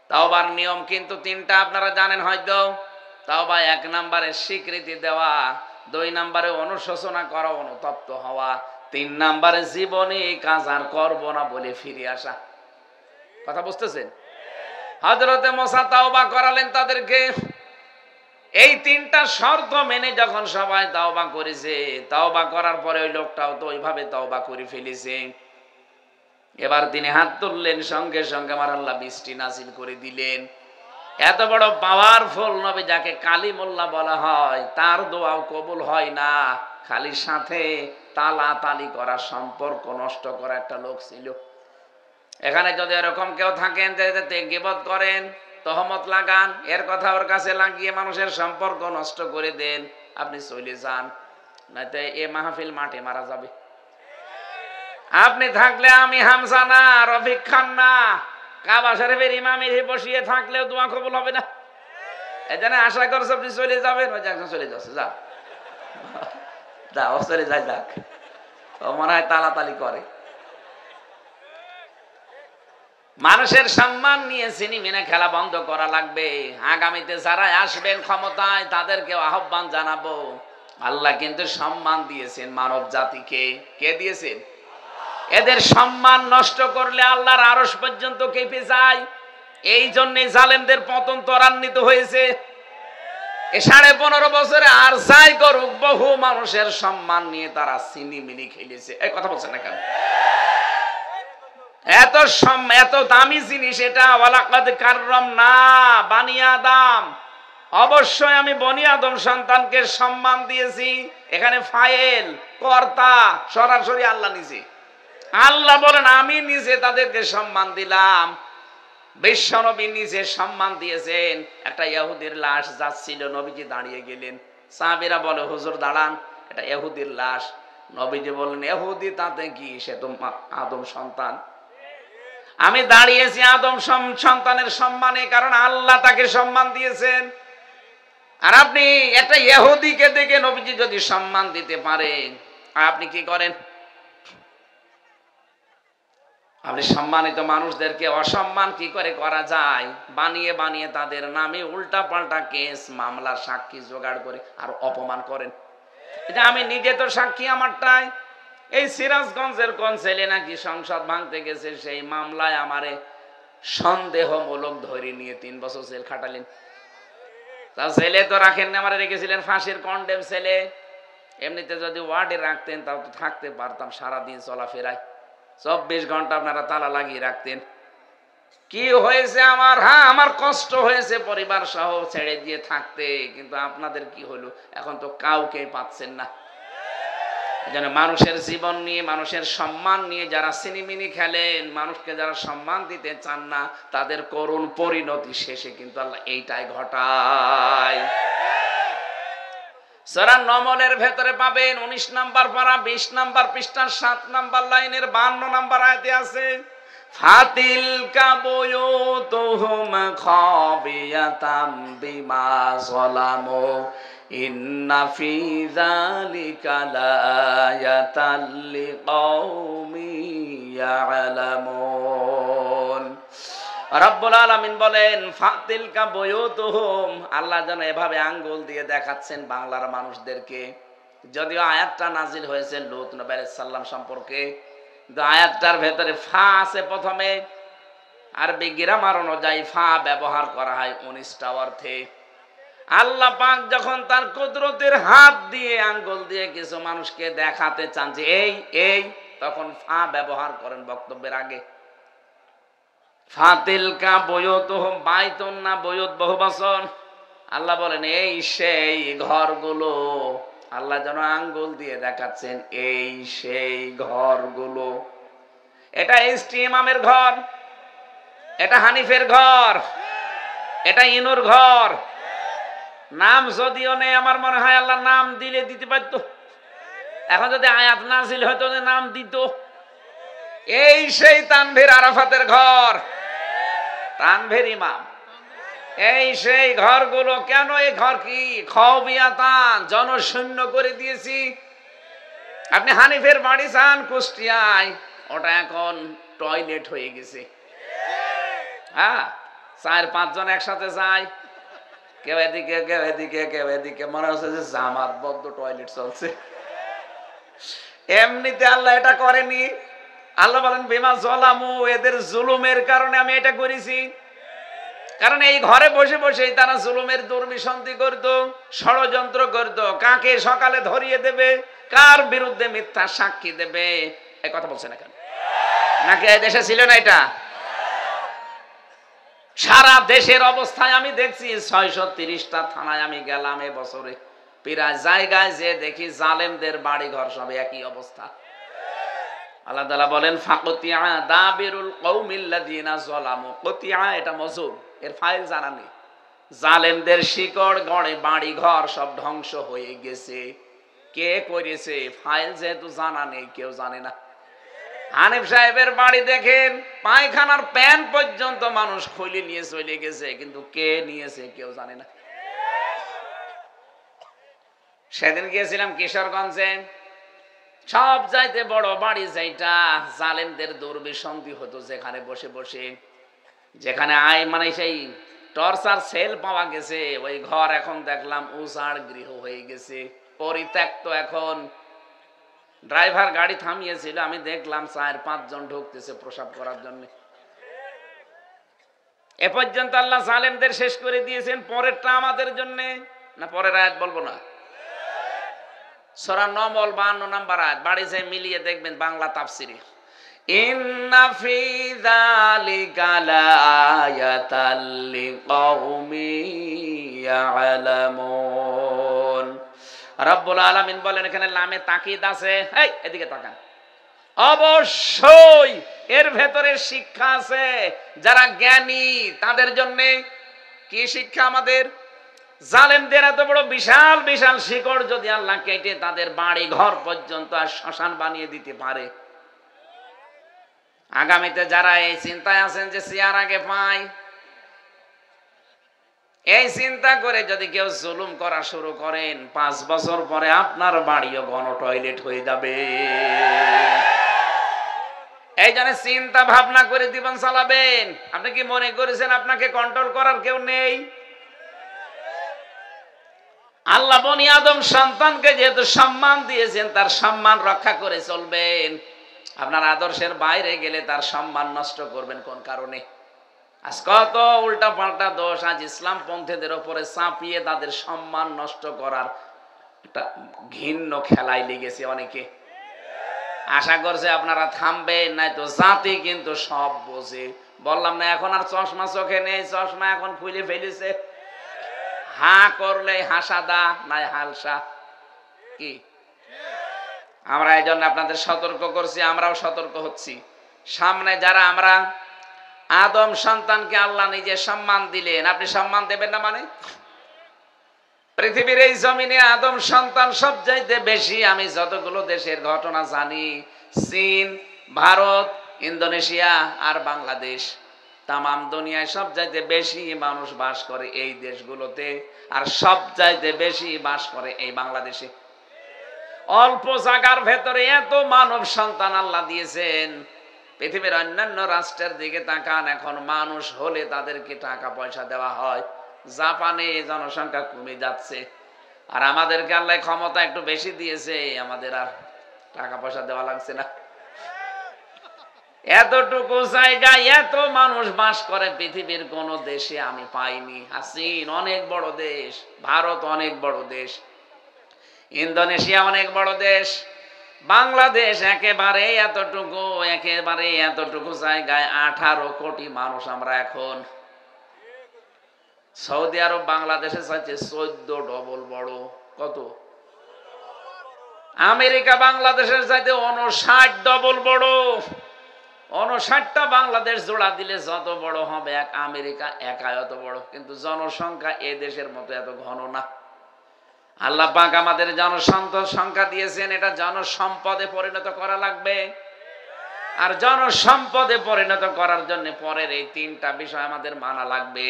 তাওবার নিয়ম কিন্তু 3টা, আপনারা জানেন হয়তো। তাওবা 1 নম্বরে স্বীকৃতি দেওয়া, 2 নম্বরে অনুশোচনা করা, অনুতপ্ত হওয়া, 3 নম্বরে জীবনে কাজ আর করব না বলে ফিরে আসা। কথা বুঝতেছেন? হযরতে মুসা তাওবা করালেন তাদেরকে। এই 3টা শর্ত মেনে যখন সবাই তাওবা করেছে, তাওবা করার পরে ওই লোকটাও তো ওইভাবে তাওবা করে ফেলেছে। এবার তিনি হাত তুললেন, সঙ্গে সঙ্গে আমার আল্লাহ বৃষ্টি নাজিল করে দিলেন। এত বড় পাওয়ারফুল নবী, যাকে কালিমুল্লাহ বলা হয়, তার দোয়াও কবুল হয় না। খালি সাথে তালা তালি করা, সম্পর্ক নষ্ট করা একটা লোক ছিল। এখানে যদি এরকম কেউ থাকেন যে গীবত করেন, তহমত লাগান, এর কথা ওর কাছে লাগিয়ে মানুষের সম্পর্ক নষ্ট করে দেন, আপনি চলে যান, নয়তো এ মাহফিল মাঠে মারা যাবে। আপনি থাকলে আমি হামজা না, রফিক খান না, কাবা শরীফের ইমাম বসিয়ে থাকলেও দোয়া কবুল হবে না। এই জন্য আশা করছো আপনি চলে যাবেন, ওই যে একজন চলে যাচ্ছে, যা যাও চলে যাই, যাক, ও মনে হয় তালাতালি করে। মানুষের সম্মান নিয়ে সিনেমিনে খেলা বন্ধ করা লাগবে। আগামীতে যারা আসবেন ক্ষমতায় তাদেরকে আহ্বান জানাবো, আল্লাহ কিন্তু সম্মান দিয়েছেন মানব জাতিকে। কে দিয়েছেন? এদের সম্মান নষ্ট করলে আল্লাহর আরশ পর্যন্ত কেঁপে যায়। এই জন্যে জালেমদের পতন ত্বরান্বিত হয়েছে। এ 15.5 বছরে আর যাই করুক, বহু মানুষের সম্মান নিয়ে তারা সিনেমিনি খেলেছে। এই কথা বলছেন না কেন? এত দামি জিনিস এটা। ওয়ালাকাদ কাররামনা বানি আদম, অবশ্যই আমি বনি আদম সন্তানকে সম্মান দিয়েছি। এখানে ফাইল কর্তা সরাসরি আল্লাহ নিজে। আল্লাহ বলেন আমি নিজে তাদেরকে সম্মান দিলাম। বিশ্বনবী নিজে সম্মান দিয়েছেন। একটা ইহুদির লাশ যাচ্ছিল, নবীজি দাঁড়িয়ে গেলেন। সাহাবীরা বলে হুজুর দাঁড়ান, এটা ইহুদির লাশ। নবীজি বললেন ইহুদি তাতে কি, সে তো আদম সন্তান। আমি দাঁড়িয়েছি আদম সন্তানের সম্মানে, কারণ আল্লাহ তাকে সম্মান দিয়েছেন। আর আপনি একটা ইহুদিকে দেখে নবীজি যদি সম্মান দিতে পারেন, আপনি কি করেন? আপনি সম্মানিত মানুষদেরকে অসম্মান কি করে করা যায়? বানিয়ে বানিয়ে তাদের নামে উল্টা পাল্টা কেস মামলা সাক্ষী জোগাড় করে আর অপমান করেন। এটা আমি নিজে তো সাক্ষী আমারটাই। এই সিরাজগঞ্জের কোন ছেলে নাকি সংসদ ভাঙতে গেছে, সেই মামলায় আমারে সন্দেহমূলক ধরে নিয়ে 3 বছর জেল খাটালেন। তার ছেলে তো রাখেন না, আমারে রেখেছিলেন ফাঁসির কন্ডেম ছেলে। এমনিতে যদি ওয়ার্ডে রাখতেন তাও তো থাকতে পারতাম সারাদিন চলাফেরায়। 24 ঘন্টা আপনারা তালা লাগিয়ে রাখতেন। কি হয়েছে আমার? হ্যাঁ, আমার কষ্ট হয়েছে পরিবার সহ ছেড়ে দিয়ে থাকতে, কিন্তু আপনাদের কি হলো? এখন তো কাউকে পাচ্ছেন না। যেন মানুষের জীবন নিয়ে, মানুষের সম্মান নিয়ে যারা সিনেমিনি খেলেন, মানুষকে যারা সম্মান দিতে চান না, তাদের করুণ পরিণতি শেষে কিন্তু আল্লাহ এইটাই ঘটায়। সূরা নমলের ভেতরে পাবেন 19 নাম্বার পারা 20 নাম্বার পৃষ্ঠার 7 নাম্বার লাইনের 52 নাম্বার আয়াতে আছে, ফাতিল কাবুয়ুতুহুম খাবিয়াতাম বিমা যালামু ইন্না ফি যালিকা লায়াতাল লিকাউমি ইয়ালামুন। রব্বুল আলামিন বলেন ফাতিল কাবুয়ুতুহুম, আল্লাহ যেন এভাবে আঙ্গুল দিয়ে দেখাচ্ছেন বাংলার মানুষদেরকে। যদিও আয়াতটা নাজিল হয়েছে লূত নবী আলাইহিস সালাম সম্পর্কে, কিন্তু আয়াতটার ভেতরে ফা আছে প্রথমে। আরবি গ্রামার অনুযায়ী ফা ব্যবহার করা হয় 19টা অর্থে। আল্লাহ পাক যখন তার কুদরতের হাত দিয়ে আঙ্গুল দিয়ে কিছু মানুষকে দেখাতে চান যে এই এই, তখন ফা ব্যবহার করেন বক্তব্যের আগে। ফাতিলকা বুয়ুতুহুম, বাইতুন না বুয়ুত বহুবচন। আল্লাহ বলেন এই সেই ঘরগুলো। আল্লাহ যেন আঙ্গুল দিয়ে দেখাচ্ছেন এই সেই ঘরগুলো। এটা এসটি ইমামের ঘর, এটা হানিফের ঘর, এটা ইনুর ঘর। নাম যদিও নেই, আমার মনে হয় আল্লাহ নাম দিলে দিতে পারতো। এখন যদি আয়াত নাজিল হতো নাম দিত। এই সেই তানভীর আরাফাতের ঘর, তানভীর ইমাম। এই সেই ঘরগুলো। কেন এই ঘর কি? খাওবিয়াতান, জনশূন্য করে দিয়েছি। আপনি হানিফের বাড়ি যান কুষ্টিয়ায়, ওটা এখন টয়লেট হয়ে গেছে। হ্যাঁ, 4-5 জন একসাথে যায়, কেউ এদিকে কেউ এদিকে কেউ এদিকে, মনে হচ্ছে যে জামাতবদ্ধ টয়লেট চলছে। এমনিতে আল্লাহ এটা করেনি। আল্লাহ বলেন বিমা যালামু, এদের জুলুমের কারণে আমি এটা করেছি। কারণ এই ঘরে বসে বসেই তারা জুলুমের দুর্বিসন্ধি করত, ষড়যন্ত্র করত। কাকে সকালে ধরিয়ে দেবে, কার বিরুদ্ধে মিথ্যা সাক্ষী দেবে, এই কথা বলছে না কেন? নাকি এই দেশে ছিল না এটা? সারা দেশের অবস্থায় আমি দেখছি 630টা থানায় আমি গেলাম এবছরে। প্রায় জায়গায় যে দেখি জালেমদের বাড়ি ঘর সব একই অবস্থা। আল্লাহ তাআলা বলেন ফাকতিয়া দাবিরুল কওমিল্লাযিনা যালামু। কতিয়া এটা মজুব, এর ফাইল জানা নেই। জালেমদের শিকড় গড়ে বাড়ি ঘর সব ধ্বংস হয়ে গেছে। কে করেছে? ফাইল যেহেতু জানা নেই, কেউ জানে না। হানিফ সাহেবের বাড়ি দেখেন, পায়খানার প্যান পর্যন্ত মানুষ খুলে নিয়ে চলে গেছে, কিন্তু কে নিয়েছে কেউ জানে না। সেদিন গিয়েছিলাম কিশোরগঞ্জে, সব চাইতে বড় বাড়ি যেটা জালেমদের দুর্বিসন্ধি হতো, যেখানে বসে বসে, যেখানে মানে সেই টর্চার সেল পাওয়া গেছে, ওই ঘর এখন দেখলাম উজাড় গৃহ হয়ে গেছে, পরিত্যক্ত। এখন ড্রাইভার গাড়ি থামিয়েছিল, আমি দেখলাম 4-5 জন ঢুকতেছে প্রসাব করার জন্য। এ পর্যন্ত আল্লাহ জালেমদের শেষ করে দিয়েছেন। পরেরটা আমাদের জন্য না, পরের আয়াত বলবো না, সূরা নমল 52 নাম্বার আয়াত, বাড়ি যেয়ে মিলিয়ে দেখবেন বাংলা তাফসিরে। ইন্না ফি যালিকা লাআয়াতাল লিকাউমিন ইয়ালামুন। রব্বুল আলামিন বলেন, এখানে লামে তাকিদ আছে, এই এদিকে তাকান, অবশ্যই এর ভেতরে শিক্ষা আছে। যারা জ্ঞানী তাদের জন্য কি শিক্ষা? আমাদের জালেমদের এত বড় বিশাল বিশাল শিকড় যদি আল্লাহ কেটে তাদের বাড়ি ঘর পর্যন্ত আর শ্মশান বানিয়ে দিতে পারে, আগামীতে যারা এই চিন্তায় আছেন যে চেয়ার আগে পাই, এই চিন্তা করে যদি কেউ জুলুম করা শুরু করেন, 5 বছর পরে আপনার বাড়িও গণ টয়লেট হয়ে যাবে। এই জন্য চিন্তা ভাবনা করে জীবন চালাবেন। আপনি কি মনে করেছেন আপনাকে কন্ট্রোল করার কেউ নেই? আল্লাহ বনি আদম সন্তানকে যেহেতু সম্মান দিয়েছেন, তার সম্মান রক্ষা করে চলবেন। আপনার আদর্শের বাইরে গেলে তার সম্মান নষ্ট করবেন কোন কারণে? আজ কত উল্টা পাল্টা দোষ আজ ইসলাম পন্থীদের উপরে চাপিয়ে তাদের সম্মান নষ্ট করার একটা ঘৃণ্য খেলায় লেগেছে অনেকে। আশা করছে আপনারা থামবেন, নাই তো জাতি কিন্তু সব বোঝে। বললাম না, এখন আর চশমা চোখে নেই, চশমা এখন খুলে ফেলেছে। হা করলে হাসাদা, নাই হালসা। কি আমরা এই জন্য আপনাদের সতর্ক করছি, আমরাও সতর্ক হচ্ছি। সামনে যারা আমরা আদম সন্তানকে আল্লাহ নিজে সম্মান দিলেন, আপনি সম্মান দেবেন না মানে? পৃথিবীর এই জমিনে আদম সন্তান সবচাইতে বেশি। আমি যতগুলো দেশের ঘটনা জানি, চীন, ভারত, ইন্দোনেশিয়া আর বাংলাদেশ, তামাম দুনিয়ায় সবচাইতে বেশি মানুষ বাস করে এই দেশগুলোতে, আর সবচাইতে বেশি বাস করে এই বাংলাদেশে। অল্প জায়গার ভেতরে এত মানব সন্তান আল্লাহ দিয়েছেন। পৃথিবীর অন্যান্য রাষ্ট্রের দিকে তাকান, এখন মানুষ হলে তাদেরকে টাকা পয়সা দেওয়া হয়। জাপানে জনসংখ্যা কমে যাচ্ছে, আর আমাদেরকে আল্লাহ ক্ষমতা একটু বেশি দিয়েছে, আমাদের আর টাকা পয়সা দেওয়া লাগছে না। এতটুকু জায়গায় এত মানুষ বাস করে পৃথিবীর কোন দেশে আমি পাইনি। চীন অনেক বড় দেশ, ভারত অনেক বড় দেশ, ইন্দোনেশিয়া অনেক বড় দেশ, বাংলাদেশ একেবারে এতটুকু জায়গায় 18 কোটি মানুষ আমরা এখন। সৌদি আরব বাংলাদেশের চাইতে 14 ডবল বড়। কত? আমেরিকা বাংলাদেশের চাইতে 59 ডবল বড়। 59টা বাংলাদেশ জোড়া দিলে যত বড় হবে এক আমেরিকা একা অত বড়, কিন্তু জনসংখ্যা এ দেশের মতো এত ঘন না। আল্লাহ পাক আমাদের জনসংখ্যা দিয়েছেন, এটা জনসম্পদে পরিণত করা লাগবে। আর জনসম্পদে পরিণত করার জন্য পরের এই 3টা বিষয় আমাদের মানা লাগবে।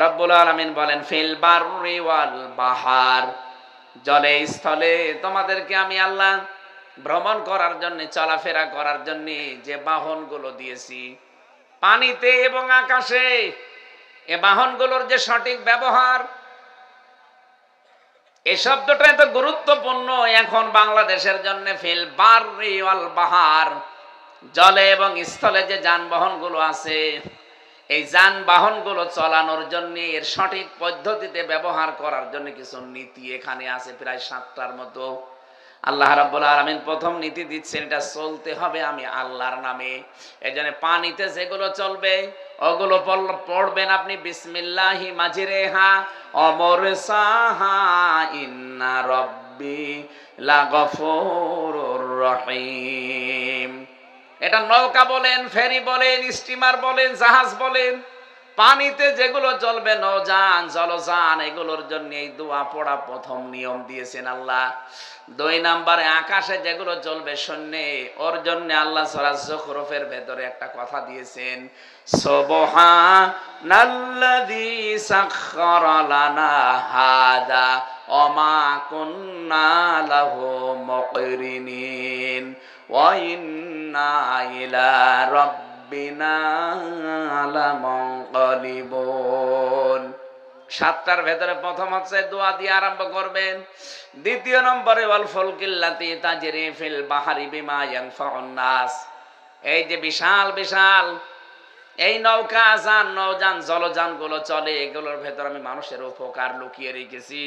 রব্বুল আলামিন বলেন, ফিল বাররি ওয়াল বাহার, জলে স্থলে তোমাদেরকে আমি আল্লাহ ভ্রমণ করার জন্য, চলাফেরা করার জন্য যে বাহনগুলো দিয়েছি, পানিতে এবং আকাশে, এ বাহনগুলোর যে সঠিক ব্যবহার, এই শব্দটা এত গুরুত্বপূর্ণ এখন বাংলাদেশের জন্য। ফিল বাররি ওয়াল বাহার, জলে এবং স্থলে যে যানবাহনগুলো আছে, এই যানবাহনগুলো চালানোর জন্য এর সঠিক পদ্ধতিতে ব্যবহার করার জন্য কিছু নীতি এখানে আছে, প্রায় 7টার মতো। আল্লাহ রাব্বুল আলামিন প্রথম নীতি দিচ্ছেন, এটা চলতে হবে আমি আল্লাহর নামে। এই জন্য পানিতে যেগুলো চলবে ওগুলো পড়বেন আপনি বিসমিল্লাহি মাজরিহা অমরসাহা ইন্না রাব্বি লাগফুরুর রহিম। এটা নৌকা বলেন, ফেরি বলেন, স্টিমার বলেন, জাহাজ বলেন, পানিতে যেগুলো চলবে, নৌযান, জলযান, এগুলোর জন্য এই দোয়া পড়া প্রথম নিয়ম দিয়েছেন আল্লাহ। 2 নম্বরে আকাশে যেগুলো চলবে শূন্যে, ওর জন্য আল্লাহ সূরা যুখরুফের ভেতরে একটা কথা দিয়েছেন, সুবহানাল্লাযী সাখখারা লানা হাদা ওমা কুন্না লাহু মুকরিনিন ওয়া ইন্না ইলা রাব্বিনা লামুনকালিবুন। সাতটার ভেতরে প্রথম হচ্ছে দোয়া দিয়ে আরম্ভ করবেন। দ্বিতীয় নম্বরে ওয়াল ফুলকিল্লাতি তাজরি ফিল বাহরি বিমা ইয়ানফাউন নাস। এই যে বিশাল বিশাল এই নৌকা নৌযান জলযান গুলো চলে, এগুলোর ভেতর আমি মানুষের উপকার লুকিয়ে রেখেছি।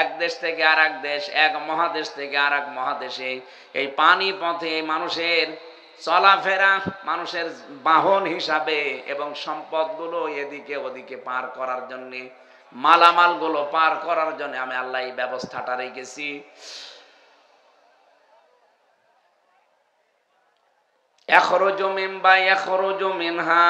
এক দেশ থেকে আর এক দেশ, এক মহাদেশ থেকে আর এক মহাদেশে এই পানি পথে মানুষের চলাফেরা, মানুষের বাহন হিসাবে এবং সম্পদগুলো এদিকে ওদিকে পার করার জন্য, মালামাল গুলো পার করার জন্য আমি আল্লাহ এই ব্যবস্থাটা রেখেছি। ইয়াখরুজু মিন ইয়াখরুজু মিনহা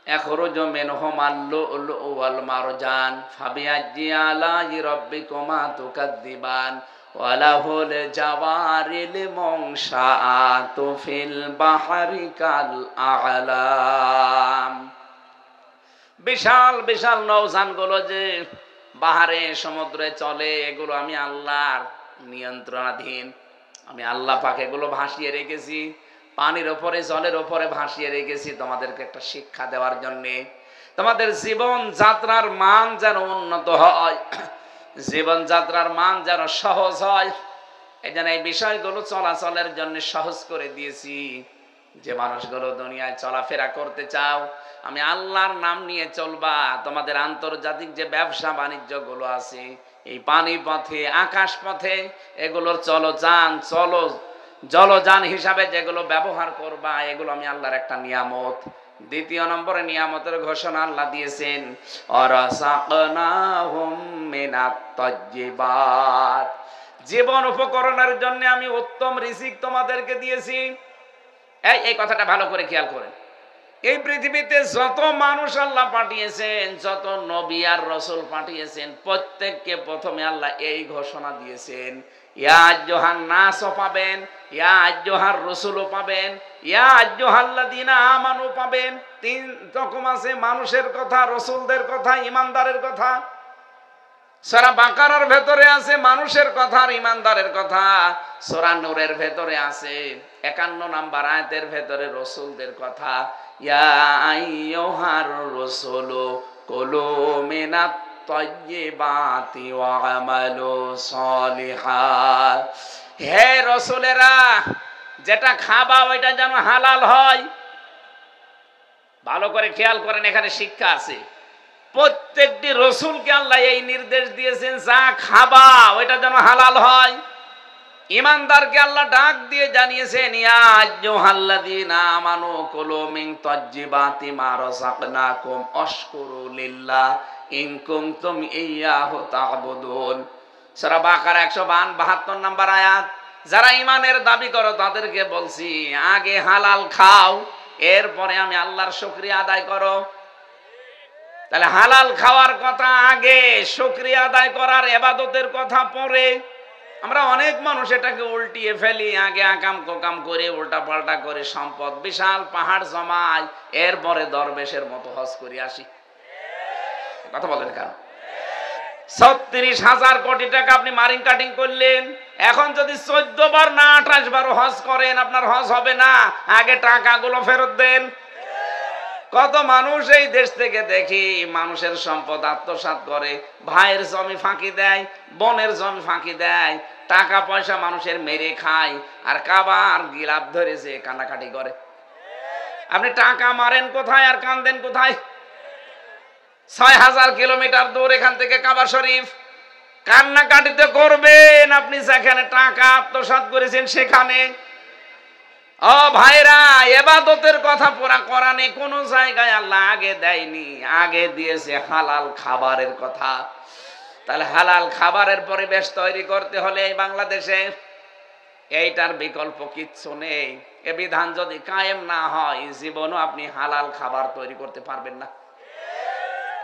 ইয়াখরুজু মিনহুমাল লু'লু'ু ওয়াল মারজান ফাবিআইয়ি আলাই রাব্বিকুমা তুকাযযিবান ওয়া লাহুল জাওয়ারিল মুনশাআতু ফিল বাহরি কাল আ'লাম। বিশাল বিশাল নৌযানগুলো যে বাহারে সমুদ্রে চলে, এগুলো আমি আল্লাহর নিয়ন্ত্রণাধীন। আমি আল্লাহ পাক এগুলো ভাসিয়ে রেখেছি, পানির ওপরে জলের ওপরে ভাসিয়ে রেখেছি তোমাদেরকে একটা শিক্ষা দেওয়ার জন্যে, তোমাদের জীবন যাত্রার মান যেন উন্নত হয়, জীবন যাত্রার মান যেন সহজ হয়। এই জন্য এই বিষয়গুলো চলাচলের জন্য সহজ করে দিয়েছি। যে মানুষগুলো দুনিয়ায় চলাফেরা করতে চাও, আমি আল্লাহর নাম নিয়ে চলবা। তোমাদের আন্তর্জাতিক যে ব্যবসা বাণিজ্য গুলো আছে, এই পানি পথে আকাশ পথে এগুলোর জলযান হিসাবে যেগুলো ব্যবহার করবা, এগুলো আমি আল্লাহর একটা নিয়ামত। দ্বিতীয় নম্বরে নিয়ামতের ঘোষণা আল্লাহ দিয়েছেন, অরাসাকনাহুম মিনাত তাজ্জিবাত। জীবন উপকরণের জন্য আমি উত্তম রিজিক তোমাদেরকে দিয়েছি। এই কথাটা ভালো করে খেয়াল করেন। এই পৃথিবীতে যত মানুষ আল্লাহ পাঠিয়েছেন, যত নবী আর রাসূল পাঠিয়েছেন, প্রত্যেককে প্রথমে আল্লাহ এই ঘোষণা দিয়েছেন, ইয়া আইয়ুহান নাস পাবেন, ইয়া আইয়ুহার রাসূলও পাবেন, ইয়া আইয়ুহাল্লাযীনা আমানু পাবেন। তিন রকম আছে, মানুষের কথা, রাসূলদের কথা, ঈমানদারের কথা। সূরা বাকারার ভেতরে আছে মানুষের কথা আর ঈমানদারের কথা। সূরা নূরের ভেতরে আছে 51 নম্বর আয়াতের ভেতরে রাসূলদের কথা, ইয়া আইয়ুহার রাসূলু কুলু মিনাত তাইয়্যিবাতি ওয়া আমালু সলিহাত। হে রাসূলেরা, যেটা খাবা ওইটা যেন হালাল হয়। ভালো করে খেয়াল করেন, এখানে শিক্ষা আছে। প্রত্যেকটি রাসূলকে আল্লাহ এই নির্দেশ দিয়েছেন, যা খাবা ওইটা যেন হালাল হয়। ঈমানদারকে আল্লাহ ডাক দিয়ে জানিয়েছেন, ইয়া আইয়ুহাল্লাযীনা আমানু কুলু মিন তাজ্জিবাতি মা রাযাকনাকুম আশকুরু লিল্লাহ ইন কুনতুম ইয়্যাহু তা'বুদুন। সূরা বাকারা 172 নম্বর আয়াত। যারা ঈমানের দাবি করো তাদেরকে বলছি, আগে হালাল খাও, এরপরে আমি আল্লাহর শুকরিয়া আদায় করো। তাহলে হালাল খাওয়ার কথা আগে, শুকরিয়া আদায় করার ইবাদতের কথা পরে। আমরা অনেক মানুষ এটাকে উল্টিয়ে ফেলি, আগে আকাম কোকাম করে উল্টা পাল্টা করে সম্পদ বিশাল পাহাড় জমাই, এরপরে দরবেশের মতো হজ করে আসি। কথা বলেন কেন? 36,000 কোটি টাকা আপনি মারিং কাটিং করলেন, এখন যদি 14 বার না 28 বার হজ করেন, আপনার হজ হবে না। আগে টাকাগুলো ফেরত দেন। কত মানুষ এই দেশ থেকে দেখি মানুষের সম্পদ আত্মসাৎ করে, ভাইয়ের জমি ফাঁকি দেয়, বোনের জমি ফাঁকি দেয়, টাকা পয়সা মানুষের মেরে খায়, আর কাবার গিলাপ ধরেছে কান্নাকাটি করে। আপনি টাকা মারেন কোথায় আর কান্দেন কোথায়? 6000 কিলোমিটার দূর এখান থেকে কাবা শরীফ। কান্নাকাটিতে করবেন আপনি যেখানে টাকা আত্মসাৎ করেছেন সেখানে। ও ভাইরা, ইবাদতের কথা পুরা কোরআনে কোন জায়গায় আল্লাহ আগে দেয়নি, আগে দিয়েছে হালাল খাবারের কথা। তাহলে হালাল খাবারের পরিবেশ তৈরি করতে হলে এই বাংলাদেশে এইটার বিকল্প কিচ্ছু নেই। এ বিধান যদি কায়েম না হয়, জীবনও আপনি হালাল খাবার তৈরি করতে পারবেন না।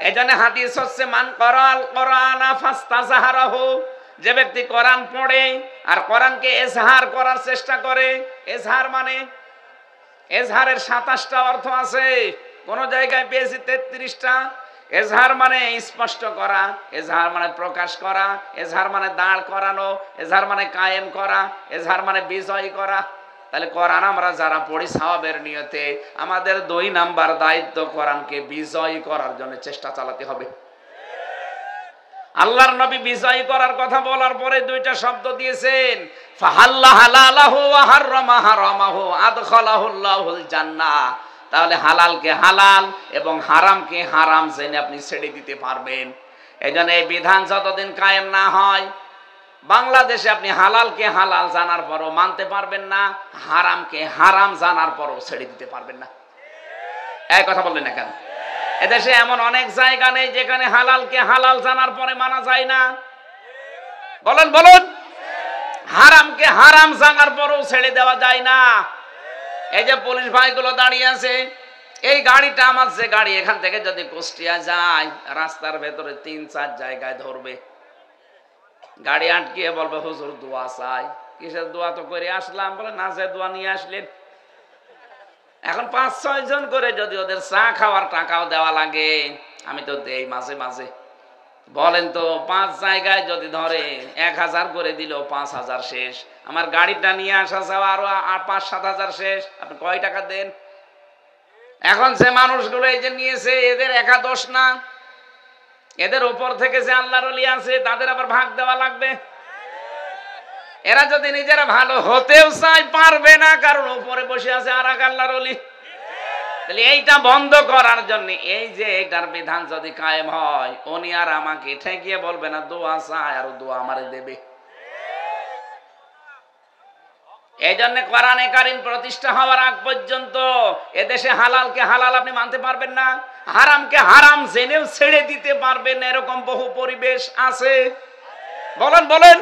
এজন্য হাদিস হচ্ছে, মান করাল কোরআনা ফাস্তাযহারাহু, যে ব্যক্তি কোরআন পড়ে আর কোরআনকে এজহার করার চেষ্টা করে। এজহার মানে, এজহারের 27টা অর্থ আছে, কোন জায়গায় পেয়েছি 33টা। এজহার মানে স্পষ্ট করা, এজহার মানে প্রকাশ করা, এজহার মানে দাঁড় করানো, এজহার মানে কায়েম করা, এজহার মানে বিজয় করা। তাহলে কোরআন আমরা যারা পড়ি সওয়াবের নিয়তে, আমাদের 2 নাম্বার দায়িত্ব কোরআনকে বিজয় করার জন্য চেষ্টা চালাতে হবে। আল্লাহর নবী বিজয় করার কথা বলার পরে 2টা শব্দ দিয়েছেন, ফাহাল্লা হালালাহু ওয়া হাররামা হারামাহু আদখালাহুল্লাহুল জান্নাহ। তাহলে হালালকে হালাল এবং হারামকে হারাম জেনে আপনি ছেড়ে দিতে পারবেন। এইজন্য এই বিধান যতদিন কায়েম না হয়, বাংলাদেশে আপনি হালালকে হালাল জানার পরও মানতে পারবেন না, হারামকে হারাম জানার পরও ছেড়ে দিতে পারবেন না। এই কথা বললেন না কেন? এদেশে এমন অনেক জায়গা নেই যেখানে হালালকে হালাল জানার পরে মানা যায় না। বলেন বলুন, হারামকে হারাম জানার পরেও ছেড়ে দেওয়া যায় না। এই যে পুলিশ ভাইগুলো দাঁড়িয়ে আছে, এই গাড়িটা আমার যে গাড়ি, এখান থেকে যদি কুষ্টিয়া যায়, রাস্তার ভেতরে 3-4 জায়গায় ধরবে, গাড়ি আটকিয়ে বলবে হুজুর দোয়া চাই। কিসের দোয়া? তো করে আসলাম। বলে না, যে দোয়া নিয়ে আসলেন। এখন 5-6 জন করে যদি ওদের চা খাওয়ার টাকাও দেওয়া লাগে, আমি তো দেই মাঝে মাঝে। বলেন তো 5 জায়গায় যদি ধরে 1000 করে দিল, 5000 শেষ। আমার গাড়িটা নিয়ে আসা যাওয়া আরো 5-7 হাজার শেষ। আপনি কয় টাকা দেন? এখন যে মানুষগুলো এই যে নিয়েছে, এদের একা দোষ না, এদের উপর থেকে যে আল্লাহর ওলি আছে তাদের আবার ভাগ দেওয়া লাগবে। এরা যদি নিজেরা ভালো হতেও চায় পারবে না, কারণ উপরে বসে আছে আর এক আল্লাহর ওলি। তাহলে এইটা বন্ধ করার জন্য এই যে এটার বিধান যদি কায়েম হয়, উনি আর আমাকে ঠেকিয়ে বলবে না দোয়া চায় আর দোয়া আমারে দেবে। এই জন্য কোরআনে কারীম প্রতিষ্ঠা হওয়ার আগ পর্যন্ত এদেশে হালালকে হালাল আপনি মানতে পারবেন না, হারামকে হারাম জেনেও ছেড়ে দিতে পারবেন না, এরকম বহু পরিবেশ আছে। বলেন বলেন।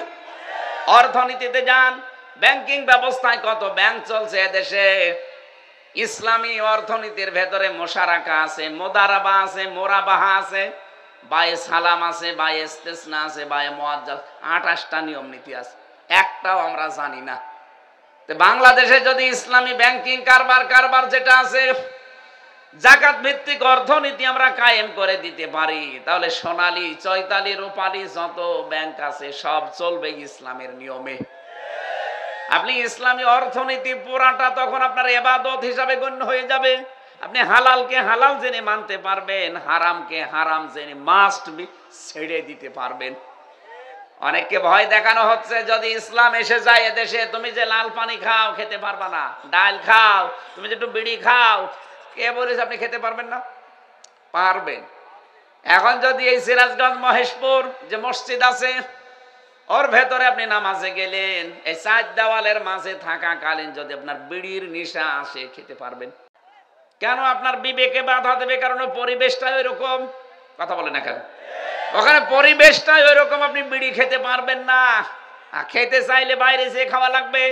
অর্থনীতিতে যান, ব্যাংকিং ব্যবস্থায় কত ব্যাংক চলছে এদেশে। ইসলামী অর্থনীতির ভেতরে মোশারাকা আছে, মোদারাবা আছে, মোরাবাহা আছে, বায়ে সালাম আছে, বায়ে ইস্তেসনা আছে, বায়ে মুআজ্জাল, 28টা নিয়ম নীতি আছে, একটাও আমরা জানি না। তো বাংলাদেশে যদি ইসলামী ব্যাংকিং কারবার যেটা আছে, জাকাত ভিত্তিক অর্থনীতি আমরা কায়েম করে দিতে পারি, তাহলে সোনালী, চৈতালি, রূপালী যত ব্যাংক আছে সব চলবে ইসলামের নিয়মে। আপনি ইসলামী অর্থনীতি পুরাটা তখন আপনার ইবাদত হিসাবে গণ্য হয়ে যাবে। আপনি হালালকে হালাল জেনে মানতে পারবেন, হারামকে হারাম জেনে মাস্ট বি ছেড়ে দিতে পারবেন। অনেককে ভয় দেখানো হচ্ছে যদি ইসলাম এসে যায় এদেশে, তুমি যে লাল পানি খাও খেতে পারবা না, ডাল খাও, তুমি যে একটু বিড়ি খাও, কে বলেছে আপনি খেতে পারবেন না? পারবেন। এখন যদি এই সিরাজগঞ্জ মহেশপুর যে মসজিদ আছে, ওর ভেতরে আপনি নামাজে গেলেন, এই 4 দেওয়ালের মাঝে থাকাকালীন যদি আপনার বিড়ির নেশা আসে, খেতে পারবেন? কেন? আপনার বিবেকে বাধা দেবে, কারণ ওই পরিবেশটা ওইরকম। কথা বলে না কেন? ওখানে পরিবেশটাই ওইরকম, আপনি বিড়ি খেতে পারবেন না। খেতে চাইলে বাইরে যেয়ে খাওয়া লাগবে।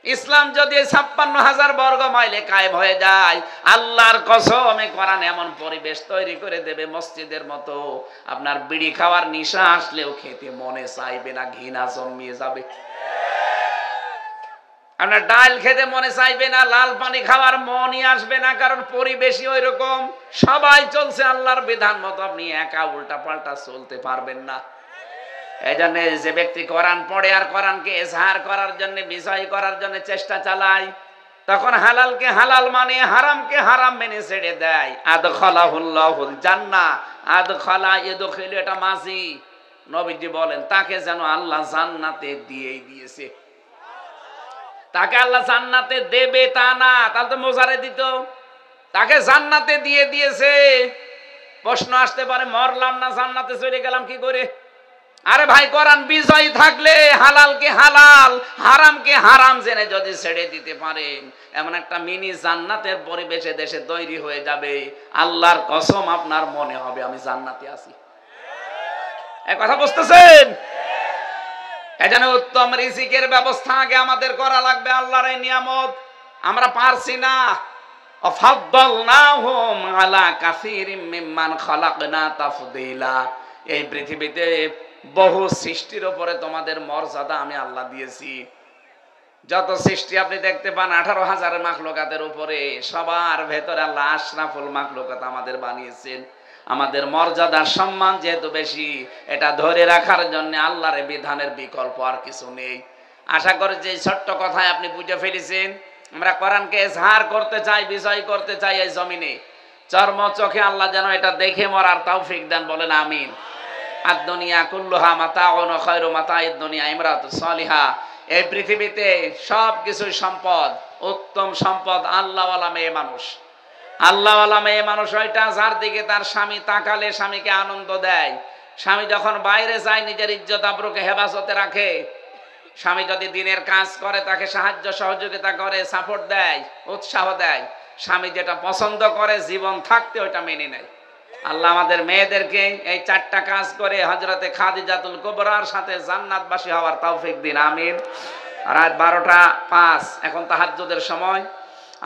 ইসলাম যদি 56,000 বর্গ মাইলে কায়েম হয়ে যায়, আল্লাহর কসমে কোরআন এমন পরিবেশ তৈরি করে দেবে মসজিদের মতো, আপনার বিড়ি খাওয়ার নেশা আসলেও খেতে মনে চাইবে না, ঘৃণা জন্মিয়ে যাবে। আপনার ডাল খেতে মনে চাইবে না, লাল পানি খাওয়ার মনই আসবে না, কারণ পরিবেশই ওইরকম। সবাই চলছে আল্লাহর বিধান মতো, আপনি একা উল্টা পাল্টা চলতে পারবেন না। এই জন্য যে ব্যক্তি কোরআন পড়ে আর কোরআনকে ইজহার করার জন্য, বিজয় করার জন্য চেষ্টা চালায়, তখন হালালকে হালাল মানে হারামকে হারাম মেনে ছেড়ে দেয়। আদখালাহুল্লাহুল জান্নাহ, আদখালা ইদখিলু, এটা মাঝি। নবীজি বলেন তাকে যেন আল্লাহ জান্নাতে দিয়েই দিয়েছে। তাকে আল্লাহ জান্নাতে দেবে তা না, তাহলে তো মোজারে দিত। তাকে জান্নাতে দিয়ে দিয়েছে। প্রশ্ন আসতে পারে, মরলাম না, জান্নাতে চলে গেলাম কি করে? আরে ভাই, কোরআন বিজয় থাকলে হালালকে হালাল, হারামকে হারাম জেনে যদি ছেড়ে দিতে পারেন, এমন একটা মিনি জান্নাতের পরিবেশে দেশে তৈরি হয়ে যাবে, আল্লাহর কসম আপনার মনে হবে আমি জান্নাতে আছি। এই কথা বুঝতেছেন? এজন্য উত্তম রিজিকের ব্যবস্থা আগে আমাদের করা লাগবে। আল্লাহর এই নিয়ামত আমরা পারছি না। ফাদ্দালনাহুম আলা কাসীরিম মিম্মান খালাকনা তাফদীলা। এই পৃথিবীতে বহু সৃষ্টির উপরে তোমাদের মর্যাদা আমি আল্লাহ দিয়েছি। যত সৃষ্টি আপনি দেখতে পান 18,000 মাখলুকাতের উপরে, সবার ভেতরে আল্লাহ আশরাফুল মাখলুকাত আমাদের বানিয়েছেন। আমাদের মর্যাদা সম্মান যেহেতু বেশি, এটা ধরে রাখার জন্য আল্লাহর বিধানের বিকল্প আর কিছু নেই। আশা করি যে ছোট্ট কথায় আপনি বুঝে ফেলেছেন। আমরা কোরআনকে এজহার করতে চাই, বিজয় করতে চাই এই জমিনে। চর্ম চোখে আল্লাহ যেন এটা দেখে মরার তৌফিক দেন, বলেন আমিন। আর দুনিয়া কুল্লুহা মাতাউন ওয়া খায়রু মাতাইদ দুনিয়া ইমরাতুস সালিহা। এই পৃথিবীতে সব কিছুই সম্পদ, উত্তম সম্পদ আল্লাহওয়ালা মেয়ে মানুষ। আল্লাহওয়ালা মেয়ে মানুষ ওইটা যার দিকে তার স্বামী তাকালে স্বামীকে আনন্দ দেয়। স্বামী যখন বাইরে যায় নিজের ইজ্জত আবরুকে হেফাজতে রাখে। স্বামী যদি দিনের কাজ করে তাকে সাহায্য সহযোগিতা করে, সাপোর্ট দেয়, উৎসাহ দেয়। স্বামী যেটা পছন্দ করে জীবন থাকতে ওইটা মেনে নেয়। আল্লাহ আমাদের মেয়েদেরকে এই 4টা কাজ করে হযরতে খাদিজাতুল কুবরার সাথে জান্নাতবাসী হওয়ার তৌফিক দিন, আমিন। রাত 12:05, এখন তাহাজ্জুদের সময়।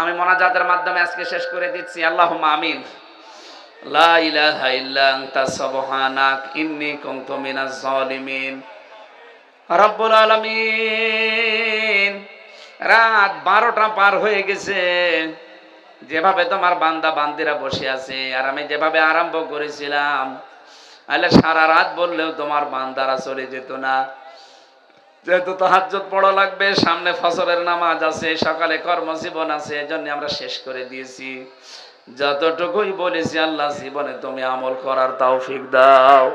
আমি মোনাজাতের মাধ্যমে আজকে শেষ করে দিচ্ছি। আল্লাহুম্মা আমিন। লা ইলাহা ইল্লা আনতা সুবহানাক ইন্নী কুনতু মিনাজ জালিমিন। রব্বুল আলামিন, রাত 12টা পার হয়ে গেছে। যেভাবে তোমার বান্দা বান্দিরা বসে আছে আর আমি যেভাবে আরম্ভ করেছিলাম, আল্লাহ সারা রাত বললেও তোমার বান্দারা চলে যেত না। যেহেতু তাহাজ্জুদ পড়া লাগবে, সামনে ফজরের নামাজ আছে, সকালে কর্মজীবন আছে, এজন্য আমরা শেষ করে দিয়েছি। যতটুকুই বলেছি আল্লাহ জীবনে তুমি আমল করার তৌফিক দাও।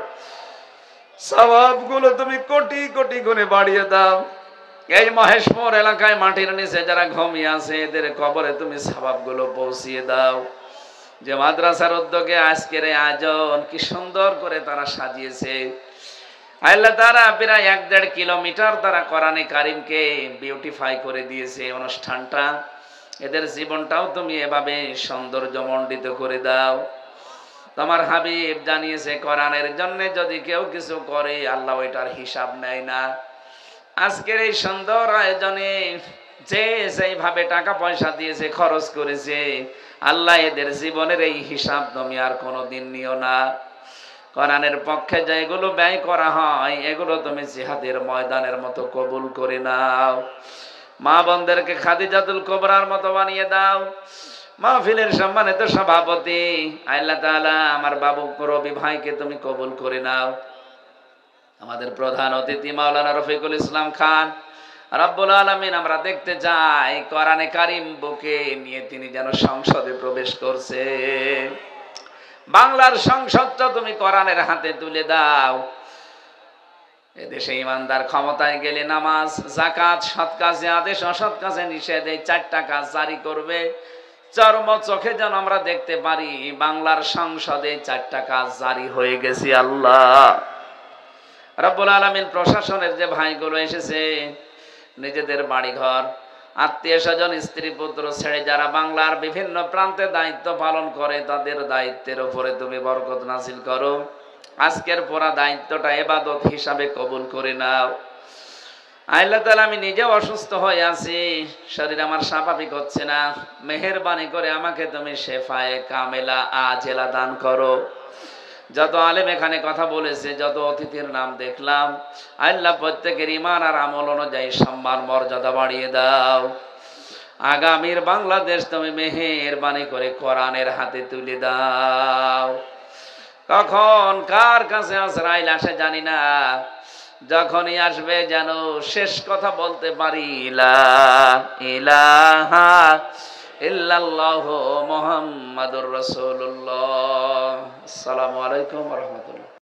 সওয়াবগুলো তুমি কোটি কোটি গুণে বাড়িয়ে দাও। এই মহেশপুর এলাকায় মাটির নিচে যারা ঘুমিয়ে আছে এদের কবরে তুমি সওয়াবগুলো পৌঁছিয়ে দাও। যে মাদ্রাসার উদ্যোগে আজকের এই আয়োজন কি সুন্দর করে তারা সাজিয়েছে। আল্লাহ, তারা প্রায় 1-1.5 কিলোমিটার তারা কোরআনে কারিমকে বিউটিফাই করে দিয়েছে অনুষ্ঠানটা। এদের জীবনটাও তুমি এভাবে সৌন্দর্যমণ্ডিত করে দাও। তোমার হাবিব জানিয়েছে কোরআনের জন্য যদি কেউ কিছু করে আল্লাহ ওইটার হিসাব নেয় না। আজকের এই সুন্দর আয়োজনে যে যেইভাবে টাকা পয়সা দিয়েছে, খরচ করেছে, আল্লাহ এদের জীবনের এই হিসাব তুমি আর কোনোদিন নিও না। কোরআনের পক্ষে যেগুলো ব্যয় করা হয় এগুলো তুমি জিহাদের ময়দানের মতো কবুল করে নাও। মা বোনদেরকে খাদিজাতুল কুবরার মতো বানিয়ে দাও। মাহফিলের সম্মানিত সভাপতি আল্লাহ তাআলা আমার বাবু রবি ভাইকে তুমি কবুল করে নাও। আমাদের প্রধান অতিথি মাওলানা রফিকুল ইসলাম খান, রব্বুল আলামিন আমরা দেখতে চাই কোরআনে কারিম বুকে নিয়ে তিনি যেন সংসদে প্রবেশ করছে। বাংলার সংসদটা তুমি কোরআনের হাতে তুলে দাও। এদেশে ইমানদার ক্ষমতায় গেলে নামাজ, যাকাত, সৎ কাজে আদেশ, অসৎ কাজে নিষেধ, এই 4টা কাজ জারি করবে। চর্ম চোখে যেন আমরা দেখতে পারি বাংলার সংসদে 4টা কাজ জারি হয়ে গেছে। আল্লাহ রব্বুল আলামিন, প্রশাসনের যে ভাইগুলো এসেছে নিজেদের বাড়িঘর, আত্মীয় স্বজন, স্ত্রী পুত্র ছেড়ে যারা বাংলার বিভিন্ন প্রান্তে দায়িত্ব পালন করে তাদের দায়িত্বের উপরে তুমি বরকত নাজিল করো। আজকের পুরা দায়িত্বটা ইবাদত হিসাবে কবুল করে নাও। আল্লাহ তাআলা, আমি নিজেও অসুস্থ হয়ে আছি, শরীর আমার স্বাভাবিক হচ্ছে না। মেহেরবানি করে আমাকে তুমি শেফায়ে কামেলা আজেলা দান করো। যত আলেম এখানে কথা বলেছে, যত অতিথির নাম দেখলাম, আল্লাহ প্রত্যেকের ঈমান আর আমল অনুযায়ী সম্মান মর্যাদা বাড়িয়ে দাও। আগামীর বাংলাদেশ তুমি মেহেরবানি করে কোরআনের হাতে তুলে দাও। কখন কার কাছে আজরাইল আসে জানি না, যখনই আসবে যেন শেষ কথা বলতে পারি লা ইলাহা ইল্লাল্লাহু মুহাম্মাদুর রাসূলুল্লাহ। আসসালামু আলাইকুম ওয়া রাহমাতুল্লাহ।